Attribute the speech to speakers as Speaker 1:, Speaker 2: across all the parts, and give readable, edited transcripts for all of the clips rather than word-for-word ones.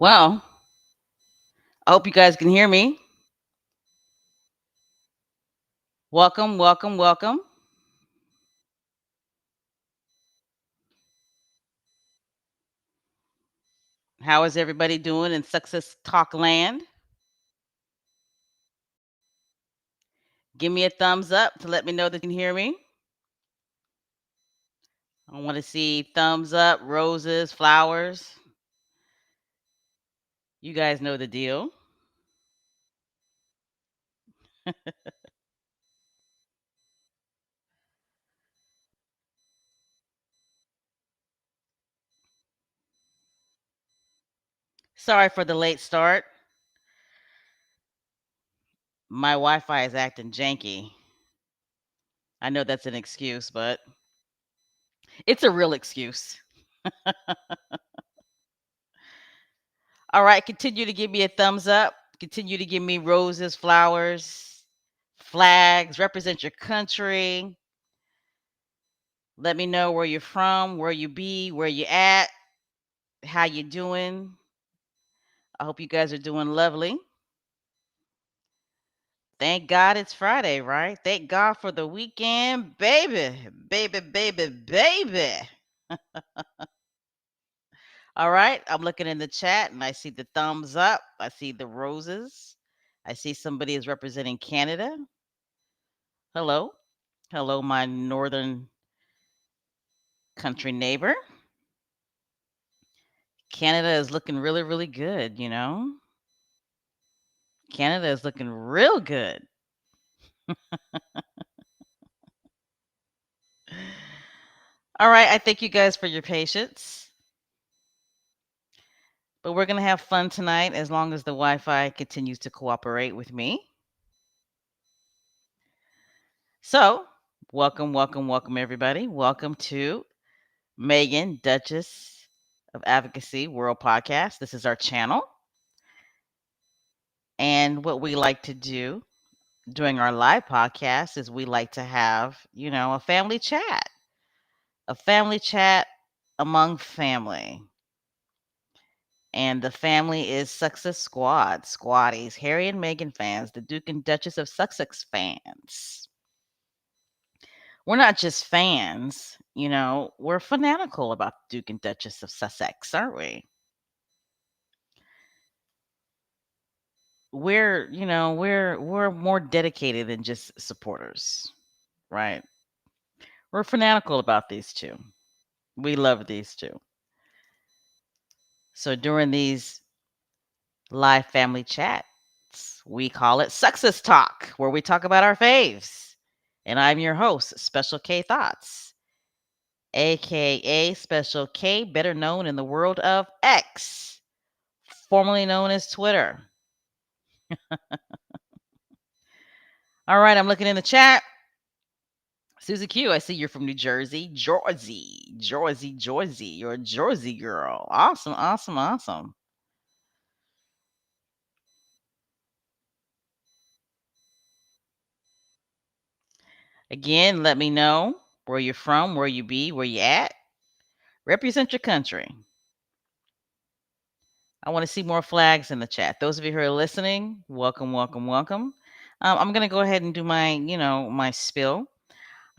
Speaker 1: Well, I hope you guys can hear me. Welcome, welcome, welcome. How is everybody doing in Success Talk land? Give me a thumbs up to let me know that you can hear me. I want to see thumbs up, roses, flowers. You guys know the deal. Sorry for the late start. My Wi Fi is acting janky. I know that's an excuse, but it's a real excuse. All right, continue to give me a thumbs up. Continue to give me roses, flowers, flags, represent your country. Let me know where you're from, where you be, where you at, how you doing. I hope you guys are doing lovely. Thank God it's Friday, right? Thank God for the weekend, baby. Baby, baby, baby. All right, I'm looking in the chat and I see the thumbs up. I see the roses. I see somebody is representing Canada. Hello. Hello, my northern country neighbor. Canada is looking really, really good, you know? Canada is looking real good. All right, I thank you guys for your patience. But we're going to have fun tonight as long as the Wi Fi continues to cooperate with me. So, welcome, welcome, welcome, everybody. Welcome to Meghan, Duchess of Advocacy World Podcast. This is our channel. And what we like to do during our live podcast is we like to have, a family chat among family. And the family is Success Squad, Squaddies, Harry and Meghan fans, the Duke and Duchess of Sussex fans. We're not just fans, we're fanatical about Duke and Duchess of Sussex, aren't we? We're more dedicated than just supporters, right? We're fanatical about these two. We love these two. So during these live family chats, we call it Success Talk, where we talk about our faves. And I'm your host, Special K Thoughts, aka Special K, better known in the world of X, formerly known as Twitter. All right, I'm looking in the chat. Susie Q, I see you're from New Jersey. Jersey. You're a Jersey girl. Awesome, awesome, awesome. Again, let me know where you're from, where you be, where you at. Represent your country. I want to see more flags in the chat. Those of you who are listening, welcome, welcome, welcome. I'm going to go ahead and do my spill.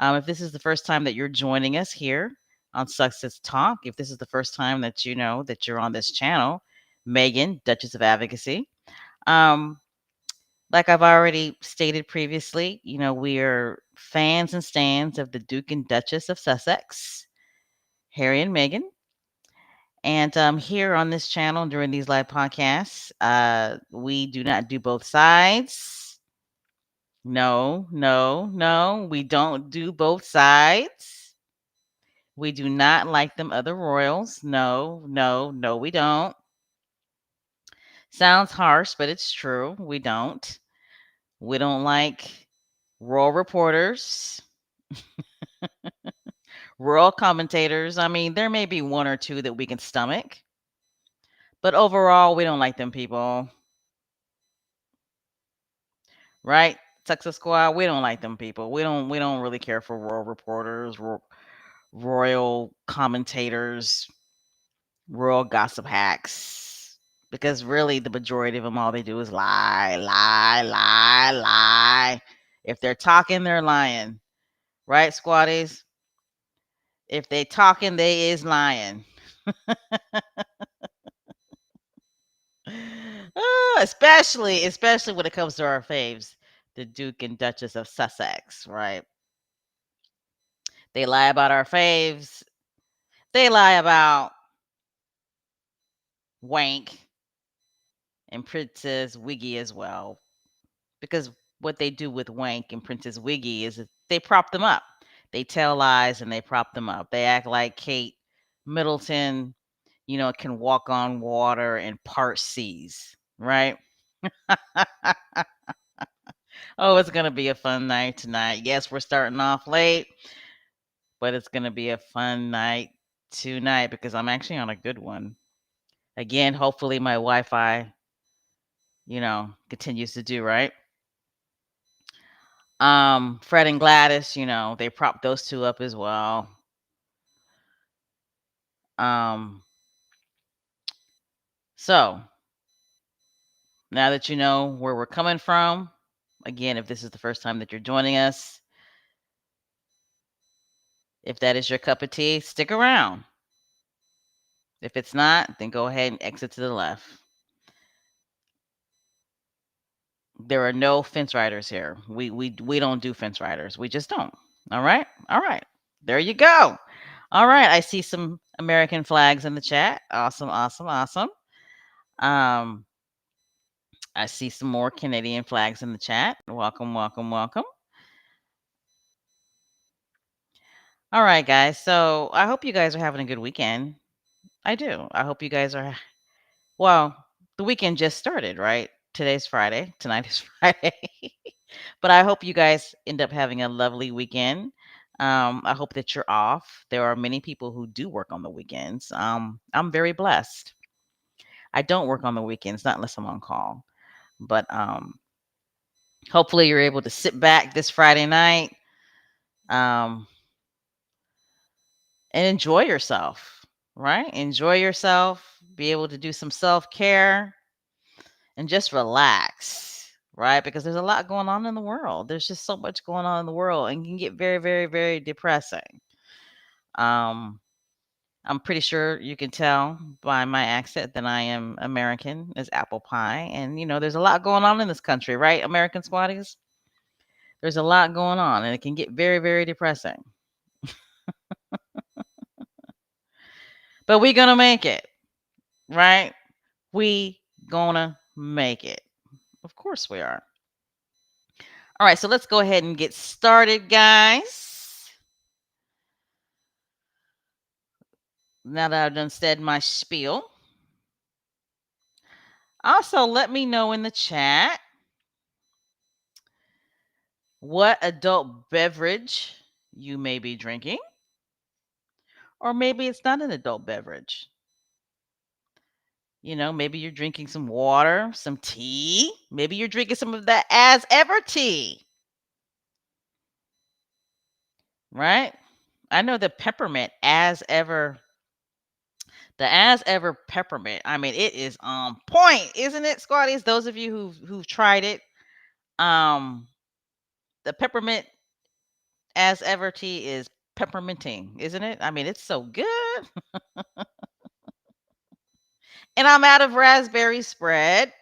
Speaker 1: If this is the first time that you're joining us here on Success Talk, if this is the first time that you know that you're on this channel, Meghan, Duchess of Advocacy. Like I've already stated previously, we are fans and stands of the Duke and Duchess of Sussex, Harry and Meghan. And here on this channel during these live podcasts, we do not do both sides. No, no, no, we don't do both sides. We do not like them other royals. No, no, no, we don't. Sounds harsh, but it's true. We don't. We don't like royal reporters, royal commentators. I mean, there may be one or two that we can stomach, but overall, we don't like them people. Right? Texas Squad, we don't like them people. We don't really care for royal reporters, royal commentators, royal gossip hacks. because really the majority of them, all they do is lie, lie, lie, lie. If they're talking, they're lying. Right, squatties? If they talking, they is lying. Especially when it comes to our faves, the Duke and Duchess of Sussex, right? They lie about our faves. They lie about Wank and Princess Wiggy as well. Because what they do with Wank and Princess Wiggy is they prop them up. They tell lies and they prop them up. They act like Kate Middleton, can walk on water and part seas, right? Oh, it's going to be a fun night tonight. Yes, we're starting off late, but it's going to be a fun night tonight because I'm actually on a good one. Again, hopefully my Wi-Fi, continues to do right. Fred and Gladys, they prop those two up as well. So now that you know where we're coming from, again, if this is the first time that you're joining us, if that is your cup of tea, stick around. If it's not, then go ahead and exit to the left. There are no fence riders here. We don't do fence riders. We just don't. All right? All right. There you go. All right. I see some American flags in the chat. Awesome, awesome, awesome. I see some more Canadian flags in the chat. Welcome, welcome, welcome. All right, guys. So I hope you guys are having a good weekend. I do. I hope you guys are. Well, the weekend just started, right? Today's Friday. Tonight is Friday. But I hope you guys end up having a lovely weekend. I hope that you're off. There are many people who do work on the weekends. I'm very blessed. I don't work on the weekends, not unless I'm on call. But hopefully you're able to sit back this Friday night and enjoy yourself, right? Enjoy yourself, be able to do some self-care and just relax, right? Because there's a lot going on in the world. There's just so much going on in the world and can get very, very, very depressing. I'm pretty sure you can tell by my accent that I am American as apple pie. And, there's a lot going on in this country, right? American squatties? There's a lot going on and it can get very, very depressing. But we're going to make it, right? We gonna make it. Of course we are. All right, so let's go ahead and get started, guys. Now that I've done said my spiel. Also, let me know in the chat what adult beverage you may be drinking. Or maybe it's not an adult beverage. Maybe you're drinking some water, some tea. Maybe you're drinking some of that as ever tea. Right? I know the peppermint as ever. The as ever peppermint. I mean, it is on point, isn't it, squatties? Those of you who've tried it, the peppermint as ever tea is pepperminting, isn't it? I mean, it's so good. And I'm out of raspberry spread.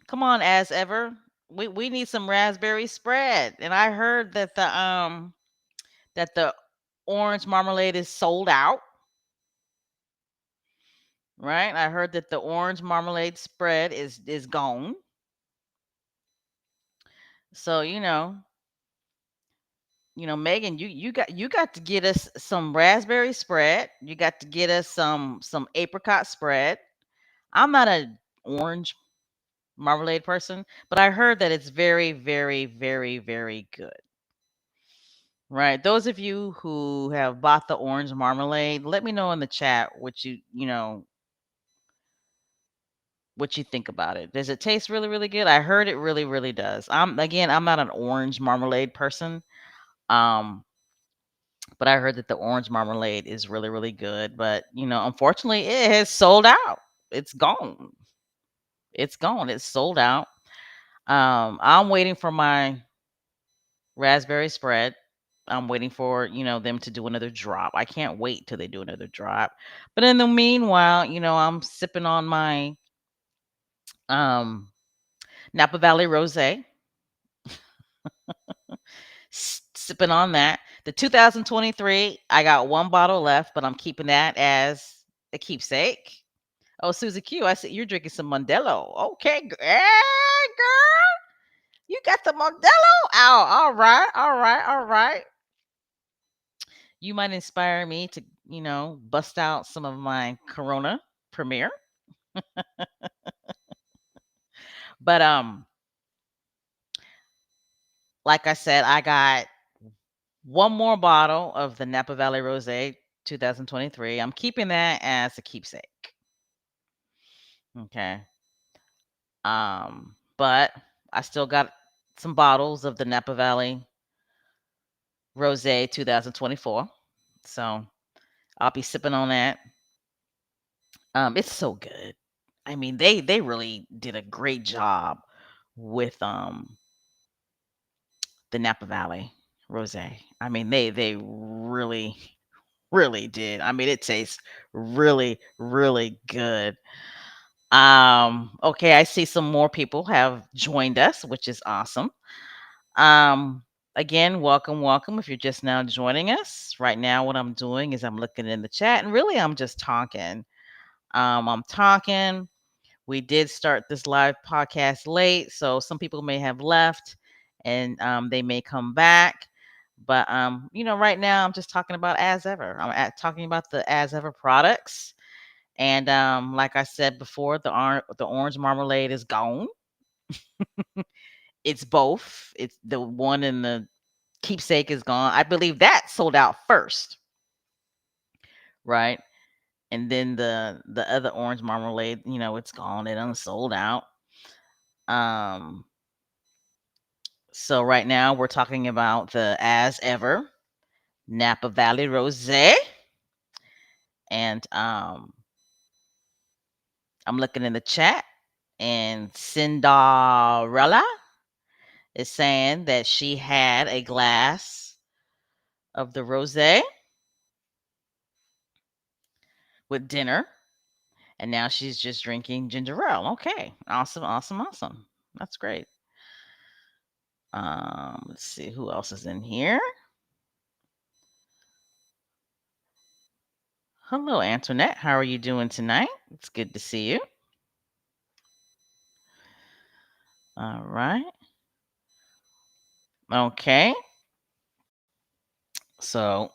Speaker 1: Come on, as ever. We need some raspberry spread. And I heard that the orange marmalade is sold out. Right? I heard that the orange marmalade spread is gone. So, Megan, you got to get us some raspberry spread. You got to get us some apricot spread. I'm not an orange marmalade person, but I heard that it's very, very, very, very good. Right. Those of you who have bought the orange marmalade, let me know in the chat what what you think about it. Does it taste really, really good? I heard it really, really does. I'm not an orange marmalade person. Um, But I heard that the orange marmalade is really, really good. But, unfortunately, it has sold out. It's gone. It's gone. It's sold out. I'm waiting for my raspberry spread. I'm waiting for, them to do another drop. I can't wait till they do another drop. But in the meanwhile, I'm sipping on my um Napa Valley Rosé, sipping on that. The 2023, I got one bottle left, but I'm keeping that as a keepsake. Oh, Susie Q, I see you're drinking some Modelo. Okay, girl, you got the Modelo out. All right, all right, all right. You might inspire me to, bust out some of my Corona Premier. But like I said, I got one more bottle of the Napa Valley Rosé 2023. I'm keeping that as a keepsake. Okay. But I still got some bottles of the Napa Valley Rosé 2024. So I'll be sipping on that. It's so good. I mean, they really did a great job with the Napa Valley Rosé. I mean, they really really did. I mean, it tastes really really good. Okay, I see some more people have joined us, which is awesome. Um Again, welcome, welcome. If you're just now joining us, right now what I'm doing is I'm looking in the chat and really I'm just talking. I'm talking. We did start this live podcast late, so some people may have left and they may come back. But right now I'm just talking about as ever. Talking about the as ever products. And like I said before, the orange marmalade is gone. It's both. It's the one in the keepsake is gone. I believe that sold out first, right? And then the other orange marmalade, it's gone. It unsold out. Um, so right now we're talking about the as ever Napa Valley Rosé, and I'm looking in the chat, and Cinderella is saying that she had a glass of the rosé with dinner, and now she's just drinking ginger ale. Okay, awesome, awesome, awesome. That's great. Let's see who else is in here. Hello, Antoinette. How are you doing tonight? It's good to see you. All right. Okay. So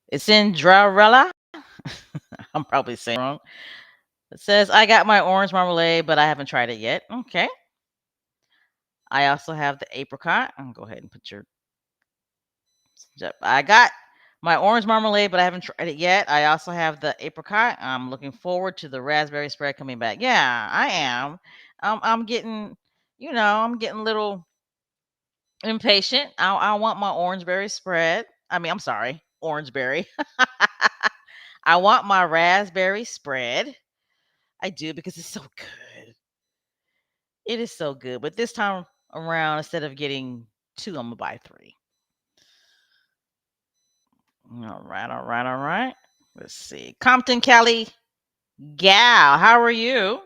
Speaker 1: it's in Drarella. I'm probably saying wrong. It says, I got my orange marmalade, but I haven't tried it yet. Okay. I also have the apricot. I'm going to go ahead and put your. I got my orange marmalade, but I haven't tried it yet. I also have the apricot. I'm looking forward to the raspberry spread coming back. Yeah, I am. I'm getting, I'm getting a little impatient. I want my orangeberry spread. I mean, I'm sorry, orangeberry. I want my raspberry spread. I do because it's so good. It is so good. But this time around, instead of getting two, I'm gonna buy three. All right, all right, all right. Let's see. Compton Kelly Gal, how are you?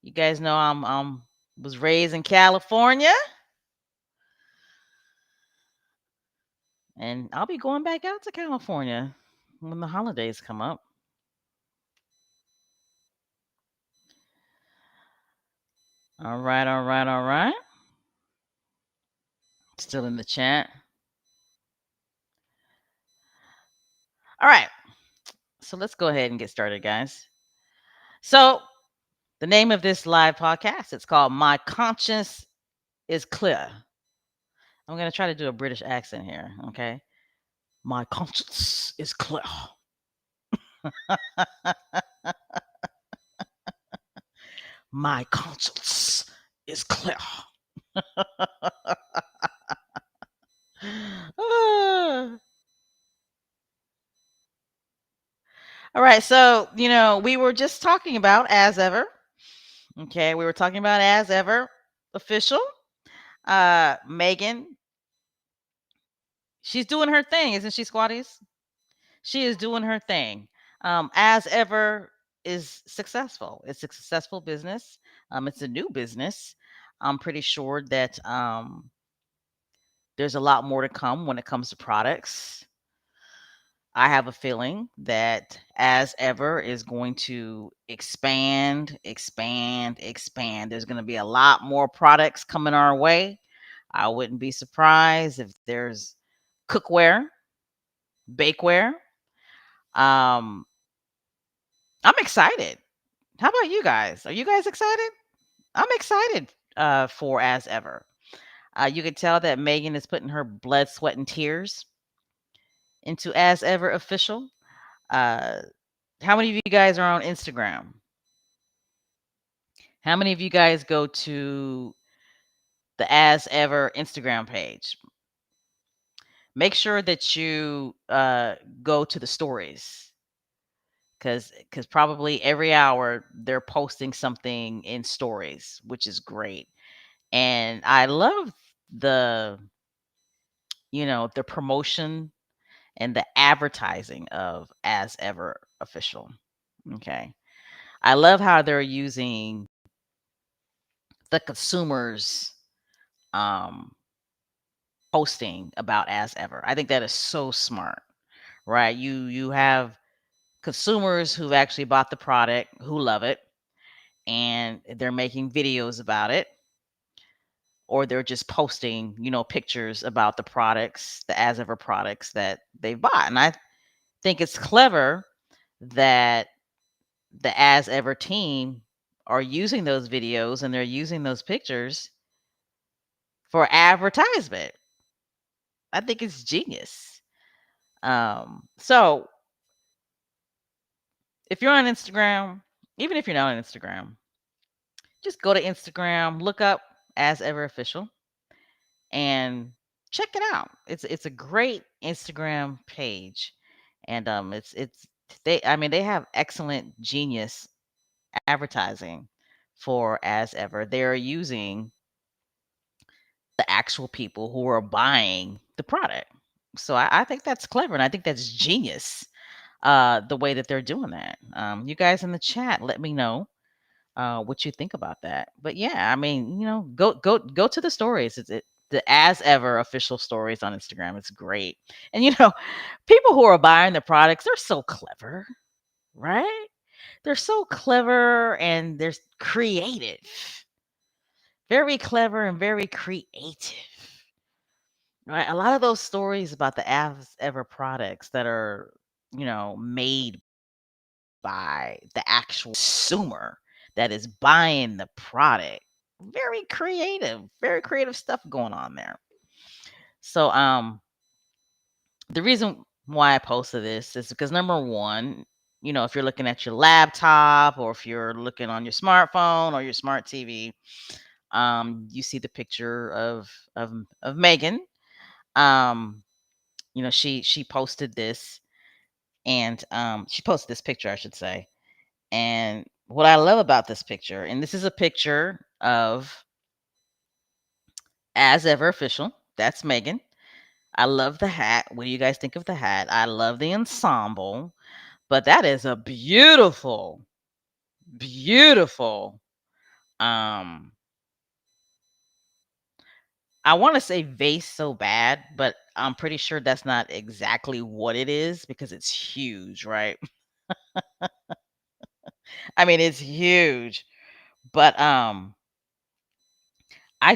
Speaker 1: You guys know I'm was raised in California. And I'll be going back out to California when the holidays come up. All right, all right, all right. Still in the chat. All right. So let's go ahead and get started, guys. So the name of this live podcast, it's called My Conscience is Clear. I'm going to try to do a British accent here, okay? My conscience is clear. My conscience is clear. All right, so we were just talking about as ever. Okay, we were talking about as ever official. Meghan, she's doing her thing, isn't she, Squatties? She is doing her thing. As ever is successful. It's a successful business. It's a new business. I'm pretty sure that there's a lot more to come when it comes to products. I have a feeling that as ever is going to expand, expand, expand. There's going to be a lot more products coming our way. I wouldn't be surprised if there's cookware, bakeware. Um, I'm excited. How about you guys? Are you guys excited? I'm excited for as ever. You can tell that Megan is putting her blood, sweat, and tears into as ever official. Uh, how many of you guys are on Instagram? How many of you guys go to the as ever Instagram page? Make sure that you go to the stories because probably every hour they're posting something in stories, which is great. And I love the the promotion and the advertising of as ever official. Okay. I love how they're using the consumers um posting about as ever. I think that is so smart, right? You have consumers who've actually bought the product, who love it, and they're making videos about it, or they're just posting, pictures about the products, the as ever products that they've bought. And I think it's clever that the as ever team are using those videos and they're using those pictures for advertisement. I think it's genius. So if you're on Instagram, even if you're not on Instagram, just go to Instagram, look up as ever official, and check it out. It's a great Instagram page, and it's they have excellent genius advertising for as ever. They're using the actual people who are buying the product. So I think that's clever, and I think that's genius. The way that they're doing that. You guys in the chat, let me know what you think about that. But yeah, I mean, go to the stories. The as ever official stories on Instagram. It's great. And people who are buying the products, they're so clever, right? They're so clever and they're creative. Very clever and very creative. Right? A lot of those stories about the as ever products that are, made by the actual consumer that is buying the product. Very creative stuff going on there. So the reason why I posted this is because number one, if you're looking at your laptop or if you're looking on your smartphone or your smart TV, you see the picture of Megan. She posted this and she posted this picture, I should say. And what I love about this picture, and this is a picture of as ever official. That's Megan. I love the hat. What do you guys think of the hat? I love the ensemble, but that is a beautiful, beautiful. Um, I want to say vase so bad, but I'm pretty sure that's not exactly what it is because it's huge, right? I mean, it's huge, but I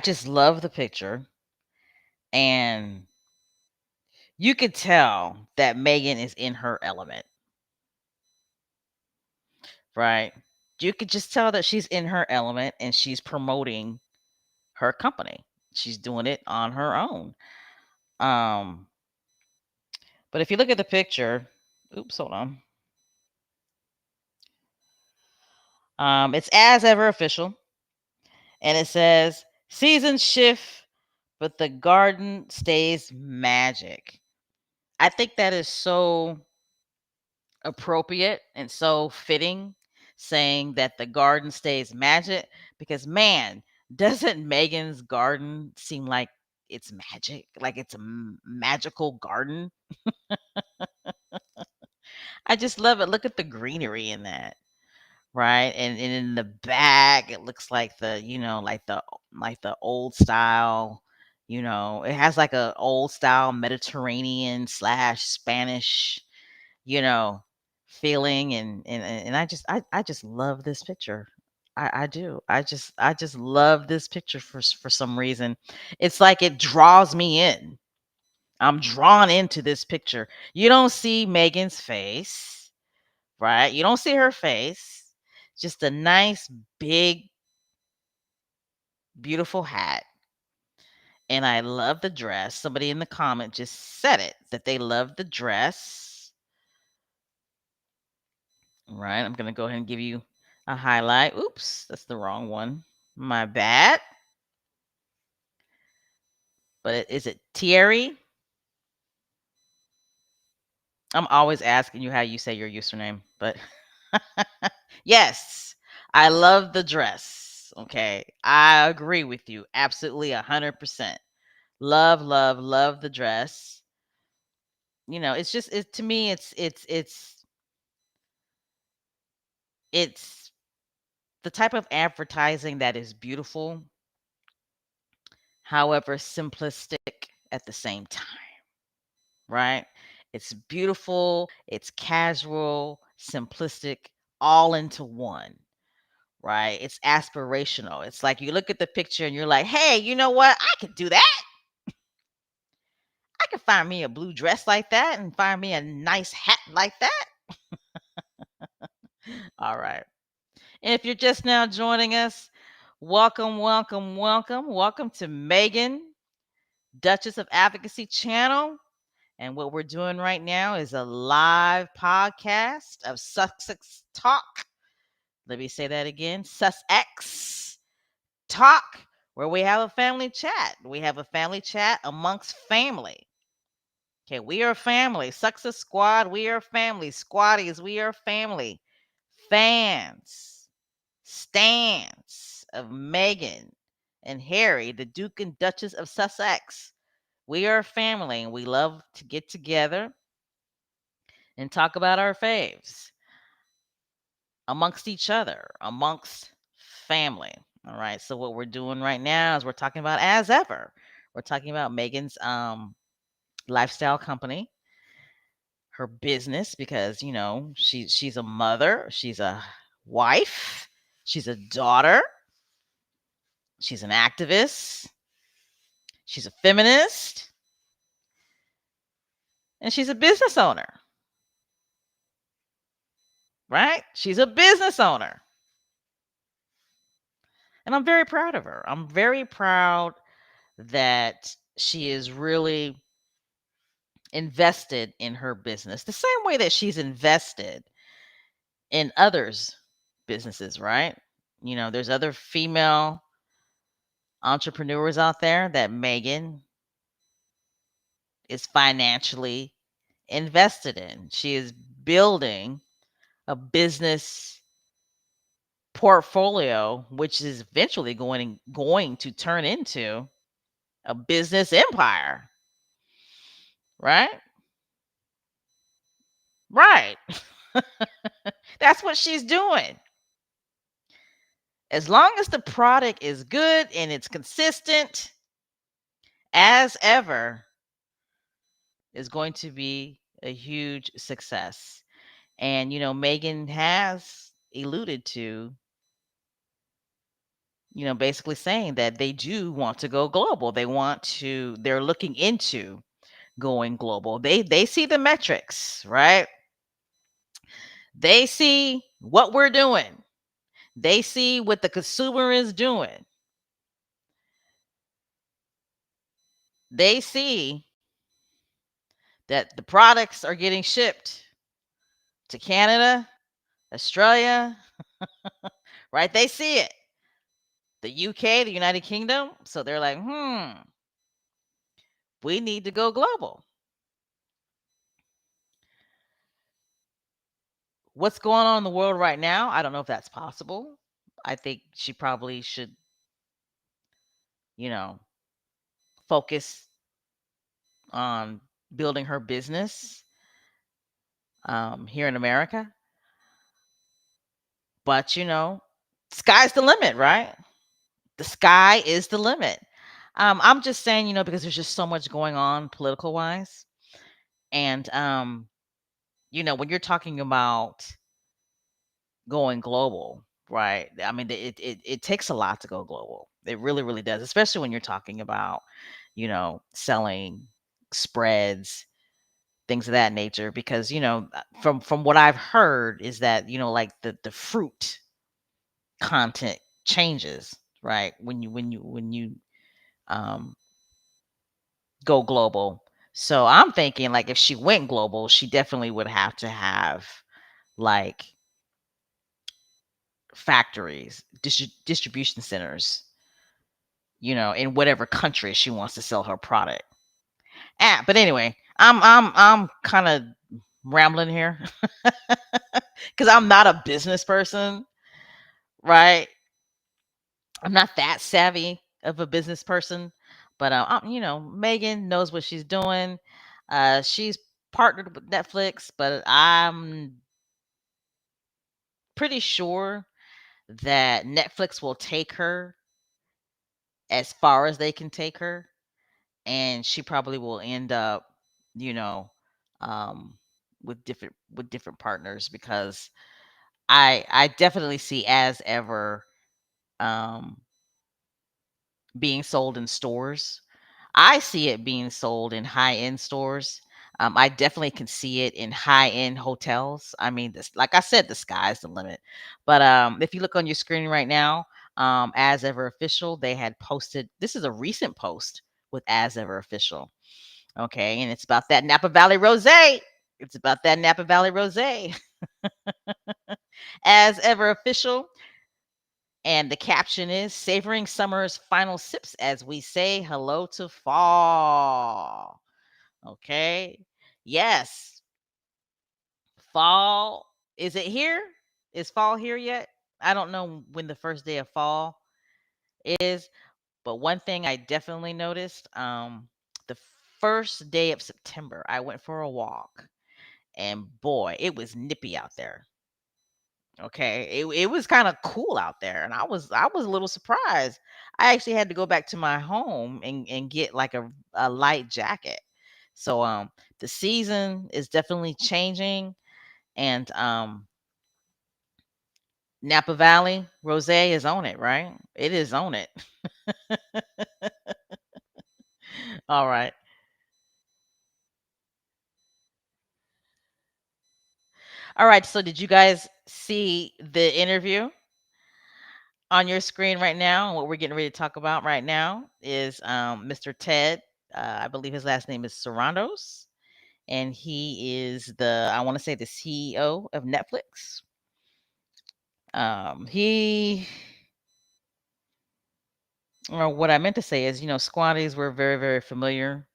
Speaker 1: just love the picture, and you could tell that Megan is in her element, right? You could just tell that she's in her element and she's promoting her company. She's doing it on her own. Um, but if you look at the picture, oops, hold on. It's as ever official, and it says season shift, but the garden stays magic. I think that is so appropriate and so fitting, saying that the garden stays magic because, man, doesn't Megan's garden seem like it's magic? Like it's a magical garden? I just love it. Look at the greenery in that, right? And in the back, it looks like like the old style. It has like a old style Mediterranean slash Spanish, you know, feeling, and I just love this picture. I do. I just love this picture for some reason. It's like it draws me in. I'm drawn into this picture. You don't see Megan's face, right? You don't see her face. Just a nice, big, beautiful hat. And I love the dress. Somebody in the comment just said it that they love the dress. Right. I'm going to go ahead and give you a highlight. Oops, that's the wrong one. My bad. But is it Thierry? I'm always asking you how you say your username, but yes, I love the dress. Okay. I agree with you. Absolutely 100%. Love, love, love the dress. It's just to me it's the type of advertising that is beautiful, however simplistic at the same time, right? It's beautiful, it's casual, simplistic, all into one, right? It's aspirational. It's like you look at the picture and you're like, hey, you know what? I could do that. I could find me a blue dress like that and find me a nice hat like that. All right. And if you're just now joining us, welcome, welcome, welcome. Welcome to Meghan, Duchess of Advocacy channel. And what we're doing right now is a live podcast of Sussex Talk. Let me say that again, Sussex Talk, where we have a family chat. We have a family chat amongst family. Okay, we are family. Sussex Squad, we are family. Squatties, we are family. Fans, stands of Meghan and Harry, the Duke and Duchess of Sussex. We are family and we love to get together and talk about our faves amongst each other, amongst family. All right. So what we're doing right now is we're talking about as ever. We're talking about Meghan's lifestyle company, her business, because she's a mother, she's a wife, she's a daughter, she's an activist, she's a feminist, and she's a business owner. Right? She's a business owner. And I'm very proud of her. I'm very proud that she is really invested in her business the same way that she's invested in others' businesses, right? There's other female entrepreneurs out there that Meghan is financially invested in. She is building a business portfolio, which is eventually going to turn into a business empire, right? Right. That's what she's doing. As long as the product is good and it's consistent, as ever, is going to be a huge success. And Meghan has alluded to, basically saying that they do want to go global. They're looking into going global. They see the metrics, right? They see what we're doing. They see what the consumer is doing. They see that the products are getting shipped to Canada, Australia, right? They see it. The UK, the United Kingdom. So they're like, we need to go global. what's going on in the world right now, I don't know if that's possible. I think she probably should, you know, focus on building her business here in America. But, sky's the limit, right? The sky is the limit. I'm just saying, because there's just so much going on political wise. And, when you're talking about going global, right? I mean, it takes a lot to go global. It really, really does, especially when you're talking about, selling spreads, things of that nature. Because from what I've heard is that like the fruit content changes, right? When you um go global. So I'm thinking like if she went global, she definitely would have to have like factories, distribution centers, in whatever country she wants to sell her product. But anyway, I'm kind of rambling here because I'm not a business person, right? I'm not that savvy of a business person, but Megan knows what she's doing. She's partnered with Netflix, but I'm pretty sure that Netflix will take her as far as they can take her, and she probably will end up, you know, um, with different partners because I definitely see as ever um, being sold in stores. I see it being sold in high end stores. I definitely can see it in high end hotels. I mean, this, like I said, the sky's the limit. But if you look on your screen right now, as ever official, they had posted. This is a recent post with as ever official. Okay, and it's about that Napa Valley rosé. It's about that Napa Valley rosé. As ever official, and the caption is savoring summer's final sips as we say hello to fall. Okay. Yes. Fall. Is it here? Is fall here yet? I don't know when the first day of fall is, but one thing I definitely noticed, the first day of September, I went for a walk and boy, it was nippy out there. Okay. It was kind of cool out there and I was a little surprised. I actually had to go back to my home and get like a light jacket. So the season is definitely changing and Napa Valley Rose is on it, right? It is on it. All right. All right. So did you guys see the interview on your screen right now? What we're getting ready to talk about right now is Mr. Ted. I believe his last name is Sarandos, and he is I want to say the CEO of Netflix. He or what I meant to say is, squatties were very, very familiar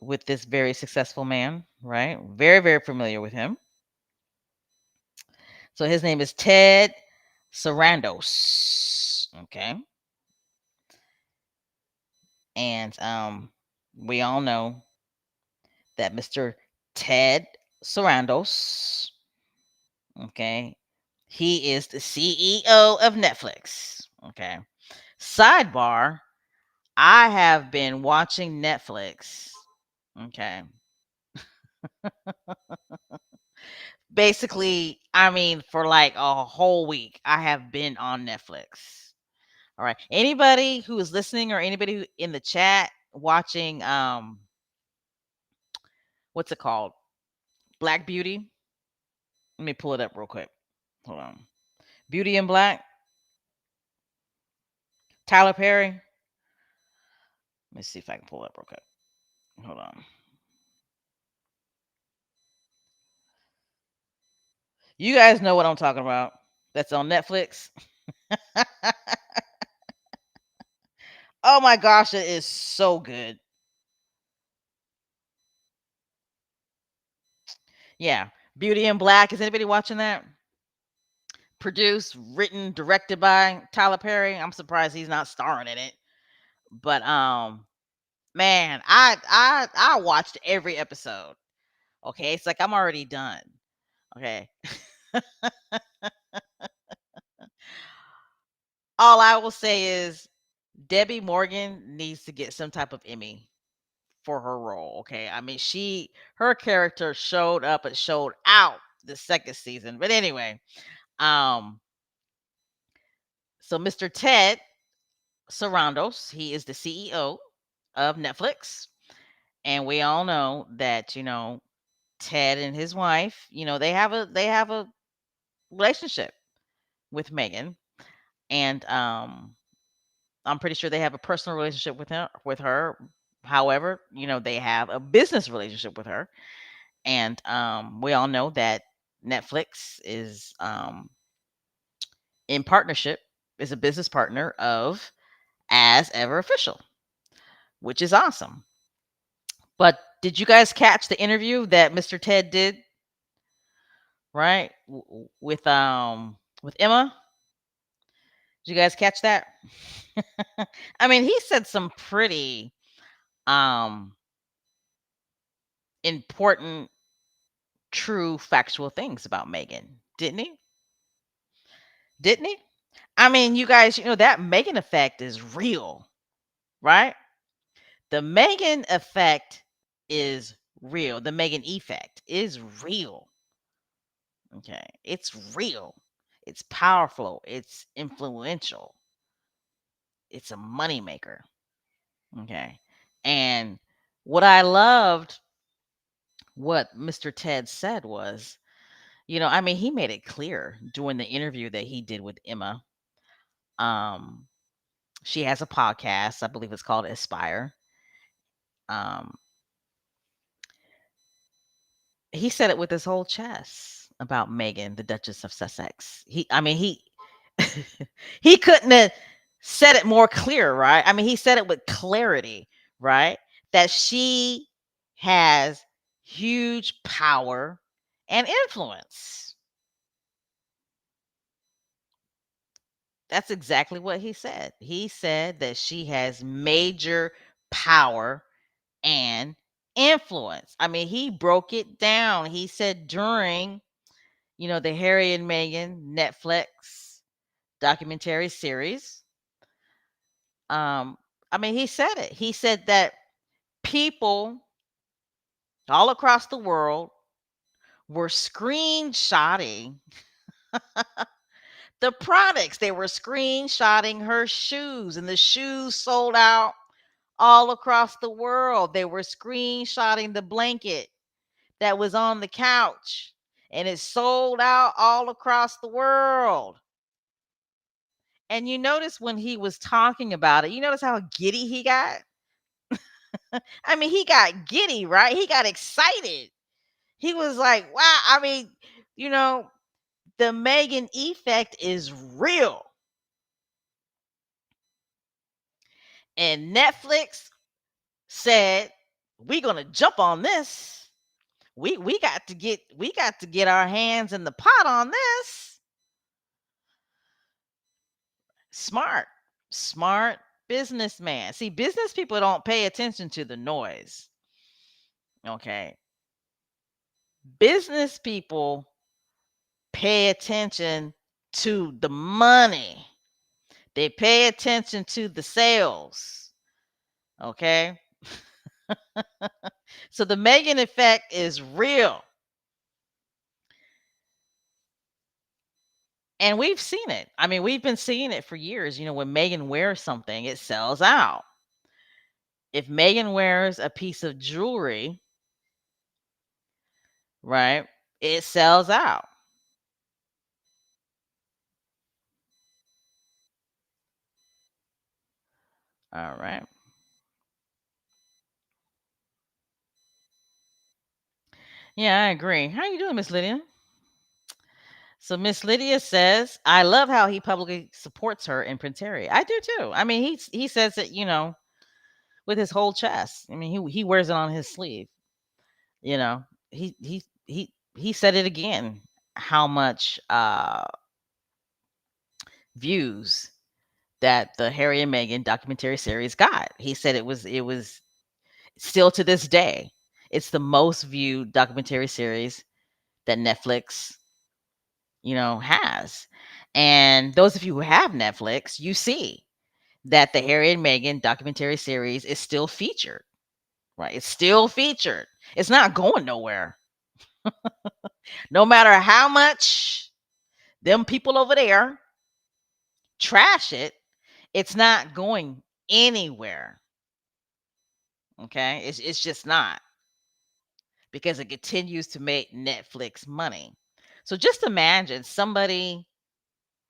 Speaker 1: with this very successful man, right? Very, very familiar with him. So his name is Ted Sarandos. Okay. And we all know that Mr. Ted Sarandos, okay, he is the CEO of Netflix. Okay. Sidebar, I have been watching Netflix. Okay. Basically, I mean, for like a whole week, I have been on Netflix. All right. Anybody who is listening or anybody in the chat watching what's it called? Black Beauty. Let me pull it up real quick. Hold on. Beauty in Black. Tyler Perry. Let me see if I can pull it up real quick. Hold on. You guys know what I'm talking about. That's on Netflix. Oh my gosh, it is so good. Yeah. Beauty in Black. Is anybody watching that? Produced, written, directed by Tyler Perry. I'm surprised he's not starring in it. But man, I watched every episode. Okay, it's like I'm already done. Okay. All I will say is Debbie Morgan needs to get some type of Emmy for her role. Okay. I mean, her character showed up and showed out the second season. But anyway, um, so Mr. Ted Sarandos, he is the CEO of Netflix. And we all know that, Ted and his wife, they have a relationship with Megan. And I'm pretty sure they have a personal relationship with her. However, they have a business relationship with her. And we all know that Netflix is in partnership, is a business partner of As Ever Official, which is awesome. But did you guys catch the interview that Mr. Ted did, right? With Emma? Did you guys catch that? I mean, he said some pretty um important, true, factual things about Megan, didn't he? Didn't he? I mean, you guys, that Megan effect is real, right? The Megan effect is real. The Megan effect is real. Okay. It's real. It's powerful. It's influential. It's a moneymaker. Okay. And what I loved, what Mr. Ted said was, I mean, he made it clear during the interview that he did with Emma. Um, she has a podcast, I believe it's called Aspire. Um, he said it with his whole chest about Meghan, the Duchess of Sussex. I mean, he couldn't have said it more clear, right? I mean, he said it with clarity, right? That she has huge power and influence. That's exactly what he said. He said that she has major power and influence. I mean, he broke it down. He said during, the Harry and Meghan Netflix documentary series, I mean, he said it. He said that people all across the world were screenshotting the products. They were screenshotting her shoes, and the shoes sold out all across the world. They were screenshotting the blanket that was on the couch, and it sold out all across the world. And you notice when he was talking about it, you notice how giddy he got? I mean, he got giddy, right? He got excited. He was like, wow. I mean, you know, the Megan effect is real. And Netflix said, we're gonna jump on this. We got to get our hands in the pot on this. Smart businessman. See, business people don't pay attention to the noise. Okay. Business people pay attention to the money. They pay attention to the sales. Okay. So the Megan effect is real. And we've seen it. I mean, we've been seeing it for years. When Megan wears something, it sells out. If Megan wears a piece of jewelry, right, it sells out. All right. Yeah, I agree. How you doing, Miss Lydia? So Miss Lydia says, I love how he publicly supports her in Prince Harry. I do too. I mean, he says it, with his whole chest. I mean, he wears it on his sleeve. You know, he he he he said it again, how much views that the Harry and Meghan documentary series got. He said it was still to this day, it's the most viewed documentary series that Netflix, has. And those of you who have Netflix, you see that the Harry and Meghan documentary series is still featured, right? It's still featured. It's not going nowhere. No matter how much them people over there trash it, it's not going anywhere. Okay? It's just not, because it continues to make Netflix money. So just imagine somebody,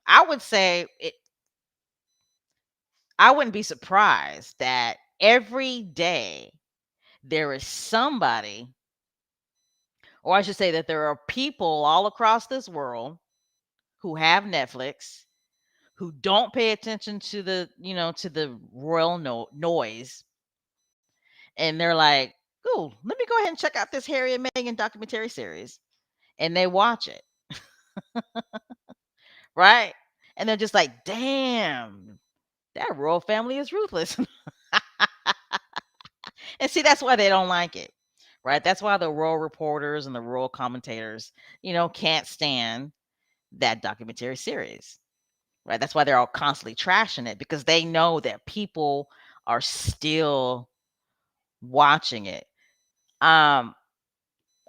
Speaker 1: I would say it, I wouldn't be surprised that every day there is somebody, or I should say that there are people all across this world who have Netflix, who don't pay attention to the royal noise, and they're like, "Ooh, let me go ahead and check out this Harry and Meghan documentary series," and they watch it, right? And they're just like, "Damn, that royal family is ruthless." And see, that's why they don't like it, right? That's why the royal reporters and the royal commentators, can't stand that documentary series, right? That's why they're all constantly trashing it, because they know that people are still watching it. Um,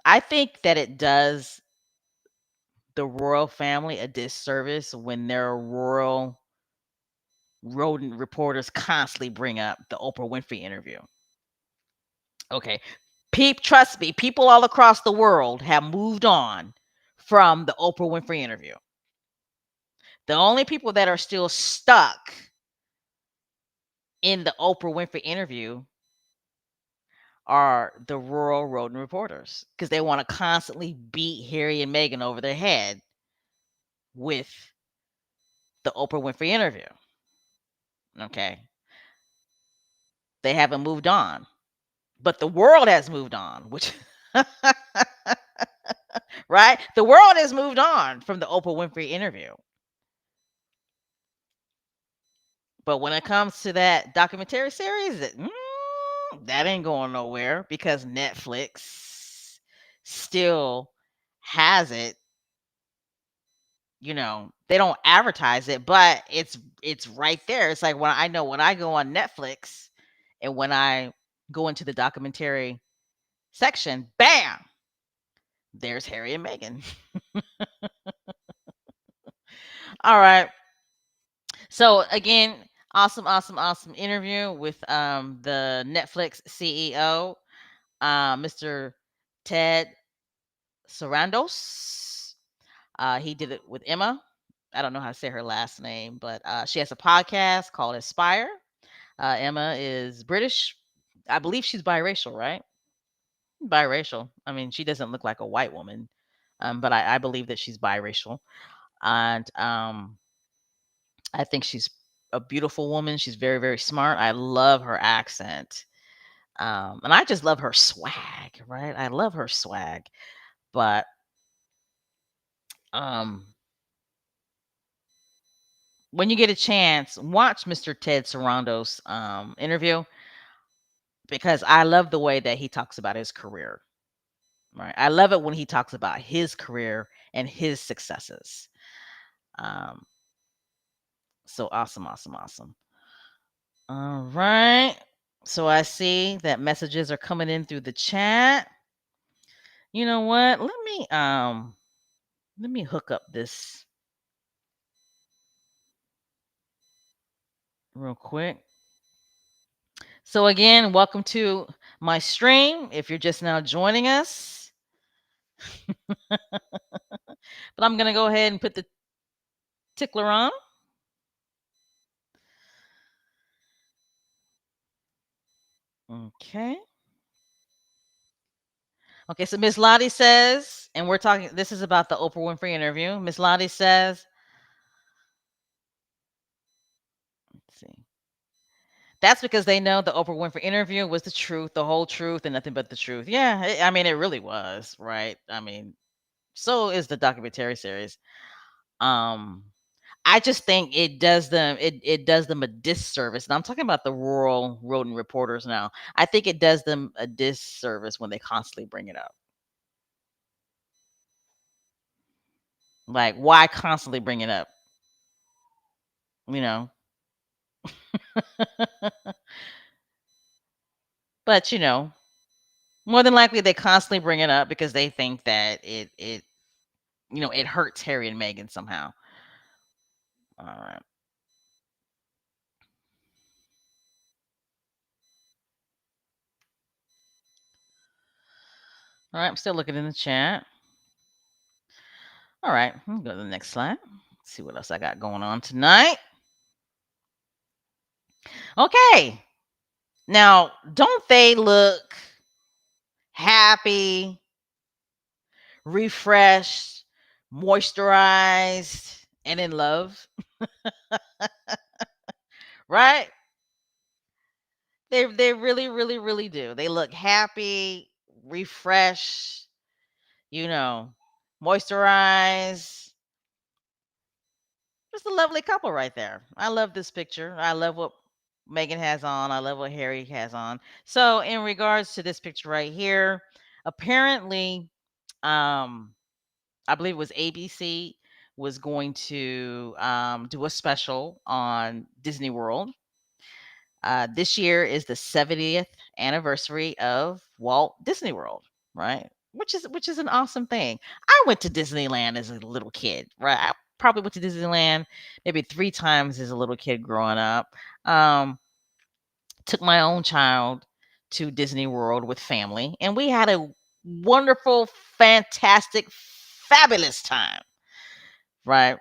Speaker 1: I think that it does the royal family a disservice when their royal rodent reporters constantly bring up the Oprah Winfrey interview. Okay. Trust me, people all across the world have moved on from the Oprah Winfrey interview. The only people that are still stuck in the Oprah Winfrey interview are the rural rodent reporters, because they want to constantly beat Harry and Meghan over their head with the Oprah Winfrey interview. Okay. They haven't moved on, but the world has moved on, which right? The world has moved on from the Oprah Winfrey interview. But when it comes to that documentary series, that ain't going nowhere, because Netflix still has it. They don't advertise it, but it's right there. It's like, when I know, when I go on Netflix and when I go into the documentary section, bam, there's Harry and Meghan. All right. So again, awesome, awesome, awesome interview with the Netflix CEO, Mr. Ted Sarandos. He did it with Emma. I don't know how to say her last name, but she has a podcast called Aspire. Emma is British. I believe she's biracial, right? Biracial. I mean, she doesn't look like a white woman, but I believe that she's biracial. And I think she's a beautiful woman. She's very, very smart. I love her accent. And I just love her swag, right? I love her swag. But um, when you get a chance, watch Mr. Ted Sarandos' interview, because I love the way that he talks about his career. Right. I love it when he talks about his career and his successes. Um, so awesome, awesome, awesome. All right. So I see that messages are coming in through the chat. You know what? Let me hook up this real quick. So again, welcome to my stream. If you're just now joining us, but I'm gonna go ahead and put the tickler on. Okay. Okay, so Miss Lottie says, and we're talking, this is about the Oprah Winfrey interview. Miss Lottie says, let's see, that's because they know the Oprah Winfrey interview was the truth, the whole truth, and nothing but the truth. Yeah, I mean, it really was, right? I mean, So is the documentary series. Um, I just think it does them a disservice. And I'm talking about the rural rodent reporters now. I think it does them a disservice when they constantly bring it up. Like, why constantly bring it up? You know. But more than likely they constantly bring it up because they think that it hurts Harry and Meghan somehow. All right. All right, I'm still looking in the chat. All right, let me go to the next slide. Let's see what else I got going on tonight. Okay. Now, don't they look happy, refreshed, moisturized, and in love? Right? They really, really, really do. They look happy, refreshed, you know, moisturized. Just a lovely couple right there. I love this picture. I love what Megan has on. I love what Harry has on. So, in regards to this picture right here, apparently, um, I believe it was ABC was going to do a special on Disney World. This year is the 70th anniversary of Walt Disney World, right? Which is an awesome thing. I went to Disneyland as a little kid, right? I probably went to Disneyland maybe 3 times as a little kid growing up. Um, Took my own child to Disney World with family, and we had a wonderful, fantastic, fabulous time, right?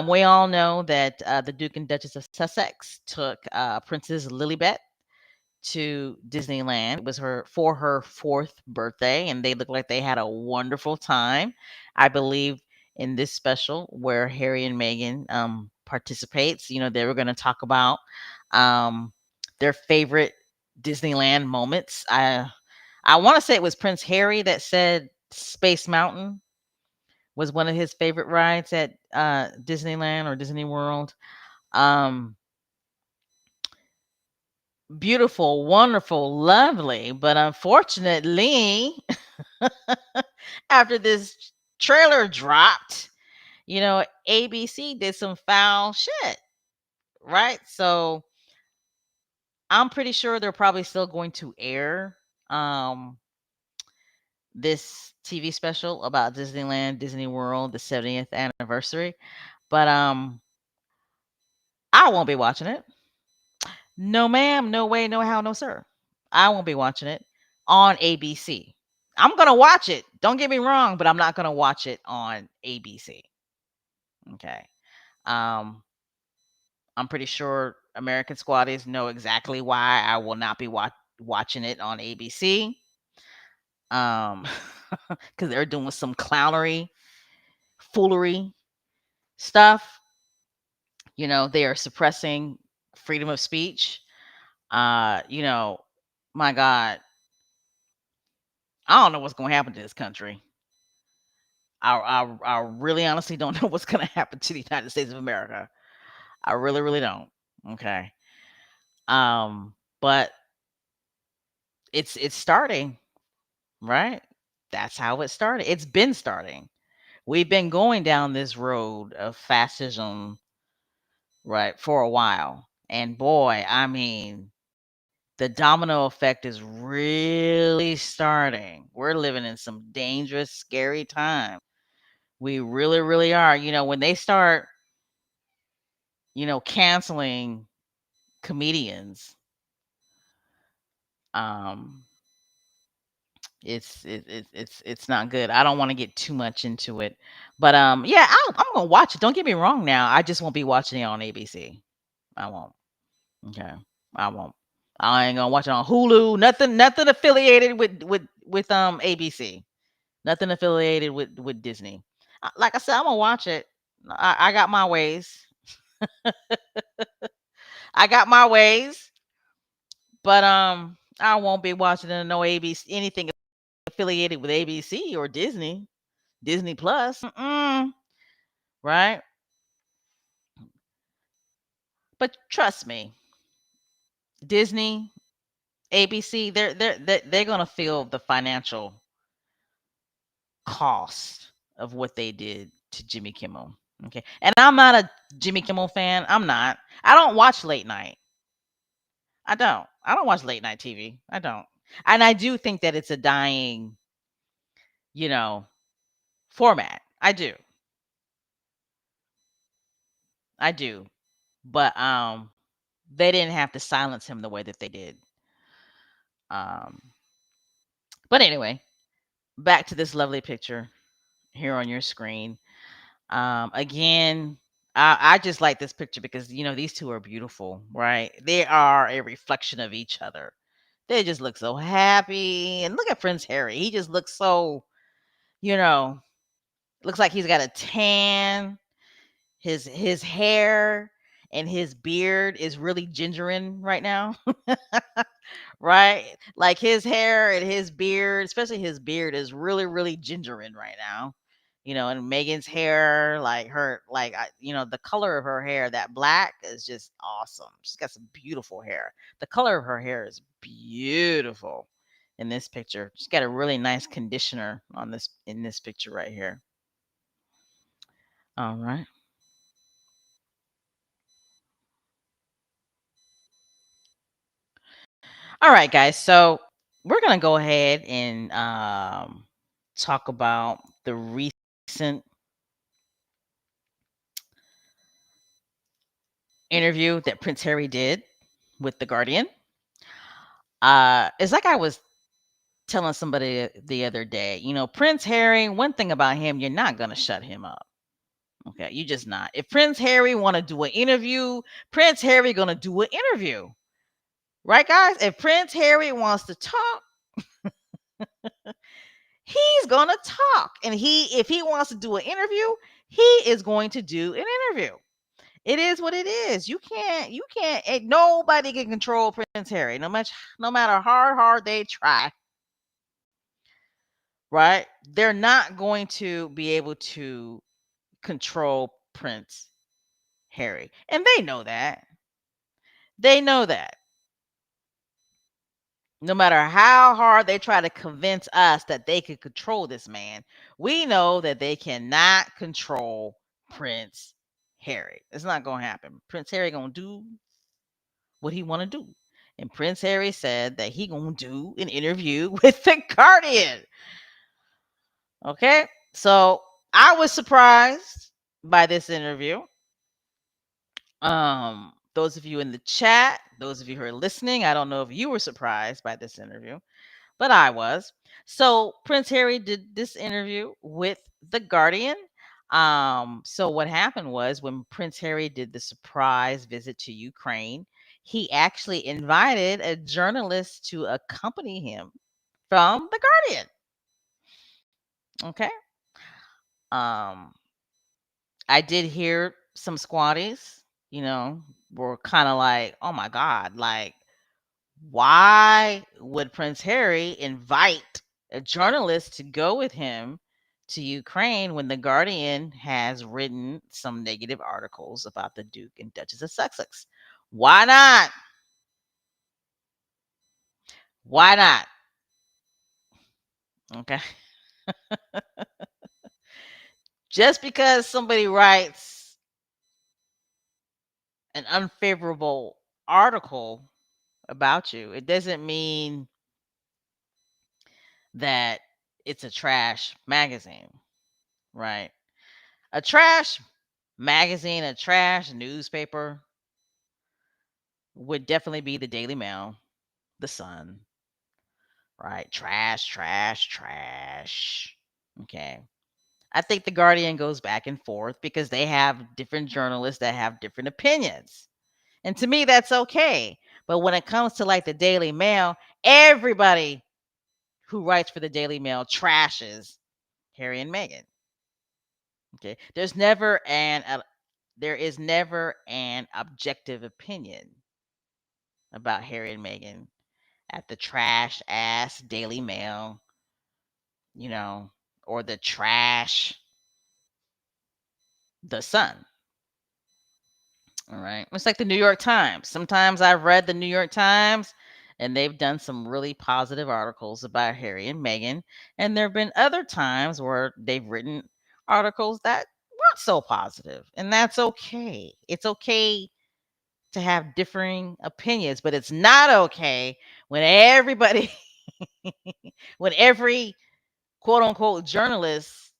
Speaker 1: We all know that the Duke and Duchess of Sussex took Princess Lilibet to Disneyland. It was her fourth birthday, and they looked like they had a wonderful time. I believe in this special where Harry and Meghan participates. They were going to talk about um, their favorite Disneyland moments. I want to say it was Prince Harry that said Space Mountain was one of his favorite rides at Disneyland or Disney World. Um, Beautiful, wonderful, lovely, but unfortunately, after this trailer dropped, ABC did some foul shit, right? So I'm pretty sure they're probably still going to air um this TV special about Disneyland, Disney World, the 70th anniversary, but I won't be watching it. No, ma'am. No way. No how. No, sir. I won't be watching it on ABC. I'm going to watch it. Don't get me wrong, but I'm not going to watch it on ABC. Okay. Um, I'm pretty sure American Squaddies know exactly why I will not be watching it on ABC. Because they're doing some clownery, foolery stuff. They are suppressing freedom of speech. My God, I don't know what's going to happen to this country. I really honestly don't know what's going to happen to the United States of America. I really, really don't. Okay. But it's starting, right? That's how it started. It's been starting. We've been going down this road of fascism, right, for a while. And boy, I mean, the domino effect is really starting. We're living in some dangerous, scary times. We really, really are. When they start, canceling comedians, um, it's not good. I don't want to get too much into it, but yeah, I'm gonna watch it. Don't get me wrong. Now, I just won't be watching it on ABC. I won't. Okay, I won't. I ain't gonna watch it on Hulu. Nothing affiliated with ABC. Nothing affiliated with Disney. Like I said, I'm gonna watch it. I got my ways. I got my ways, but I won't be watching no ABC anything affiliated with ABC or Disney. Disney Plus, right? But trust me, Disney, ABC, they're gonna feel the financial cost of what they did to Jimmy Kimmel. Okay. And I'm not a Jimmy Kimmel fan. I'm not. I don't watch late night. I don't. I don't watch late night TV. I don't. And I do think that it's a dying, you know, format. I do. I do. But they didn't have to silence him the way that they did. Um but anyway, back to this lovely picture here on your screen. Again, I just like this picture because these two are beautiful, right? They are a reflection of each other. They just look so happy. And look at Prince Harry. He just looks so, you know, looks like he's got a tan. His hair and his beard is really gingering right now. Right? Like his hair and his beard, especially his beard, is really, really gingering right now. And Megan's hair, like the color of her hair, that black is just awesome. She's got some beautiful hair. The color of her hair is beautiful in this picture. She's got a really nice conditioner on this in this picture right here. All right. All right, guys. So we're gonna go ahead and talk about the recent interview that Prince Harry did with the Guardian. It's like I was telling somebody the other day. Prince Harry. One thing about him, you're not gonna shut him up. Okay, you just not. If Prince Harry want to do an interview, Prince Harry gonna do an interview, right, guys? If Prince Harry wants to talk, he's gonna talk, and if he wants to do an interview, he is going to do an interview. It is what it is. You can't. Nobody can control Prince Harry, no matter how hard they try. Right? They're not going to be able to control Prince Harry, and they know that. They know that. No matter how hard they try to convince us that they could control this man, we know that they cannot control Prince Harry. It's not going to happen. Prince Harry going to do what he want to do. And Prince Harry said that he going to do an interview with the Guardian. Okay? So, I was surprised by this interview. Those of you in the chat, those of you who are listening, I don't know if you were surprised by this interview, but I was. So Prince Harry did this interview with the Guardian. So what happened was when Prince Harry did the surprise visit to Ukraine, he actually invited a journalist to accompany him from the Guardian. Okay. Um, I did hear some squatties, were kind of like, oh my God, like, why would Prince Harry invite a journalist to go with him to Ukraine when the Guardian has written some negative articles about the Duke and Duchess of Sussex? Why not? Why not? Okay. Just because somebody writes an unfavorable article about you, it doesn't mean that it's a trash magazine, right? A trash magazine, a trash newspaper would definitely be the Daily Mail, the Sun, right? Trash, trash, trash. Okay. I think the Guardian goes back and forth because they have different journalists that have different opinions. And to me, that's okay. But when it comes to like the Daily Mail, everybody who writes for the Daily Mail trashes Harry and Meghan. Okay. There is never an objective opinion about Harry and Meghan at the trash ass Daily Mail, you know, or the trash, the Sun. All right. It's like the New York Times. Sometimes I've read the New York Times and they've done some really positive articles about Harry and Meghan. And there have been other times where they've written articles that weren't so positive. And that's okay. It's okay to have differing opinions, but it's not okay when everybody, when every quote unquote journalist,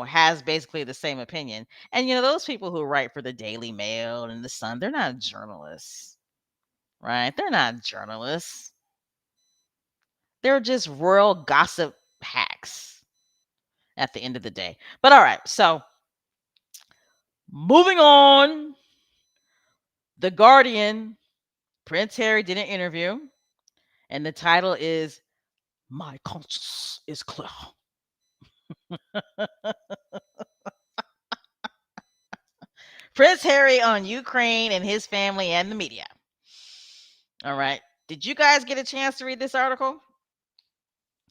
Speaker 1: has basically the same opinion. And those people who write for the Daily Mail and the Sun, they're not journalists, right? They're not journalists. They're just royal gossip hacks at the end of the day. But all right, so moving on, The Guardian, Prince Harry did an interview, and the title is "My Conscience is Clear." Prince Harry on Ukraine and his family and the media. All right. Did you guys get a chance to read this article?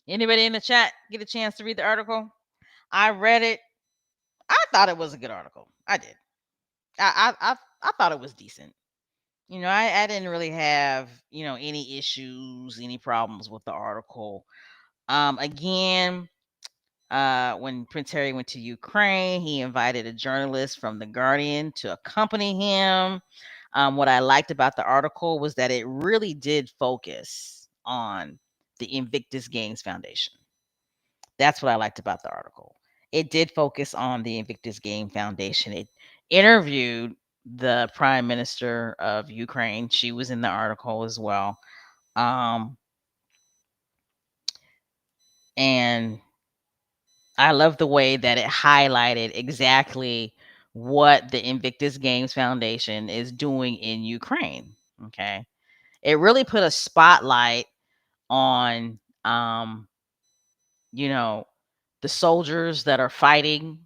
Speaker 1: Anybody in the chat get a chance to read the article? I read it. I thought it was a good article. I did. I thought it was decent. I didn't really have any issues, any problems with the article. Again, when Prince Harry went to Ukraine, he invited a journalist from The Guardian to accompany him. What I liked about the article was that it really did focus on the Invictus Games Foundation. That's what I liked about the article. It did focus on the Invictus Game Foundation. It interviewed the Prime Minister of Ukraine. She was in the article as well. And I love the way that it highlighted exactly what the Invictus Games Foundation is doing in Ukraine. Okay. It really put a spotlight on you know, the soldiers that are fighting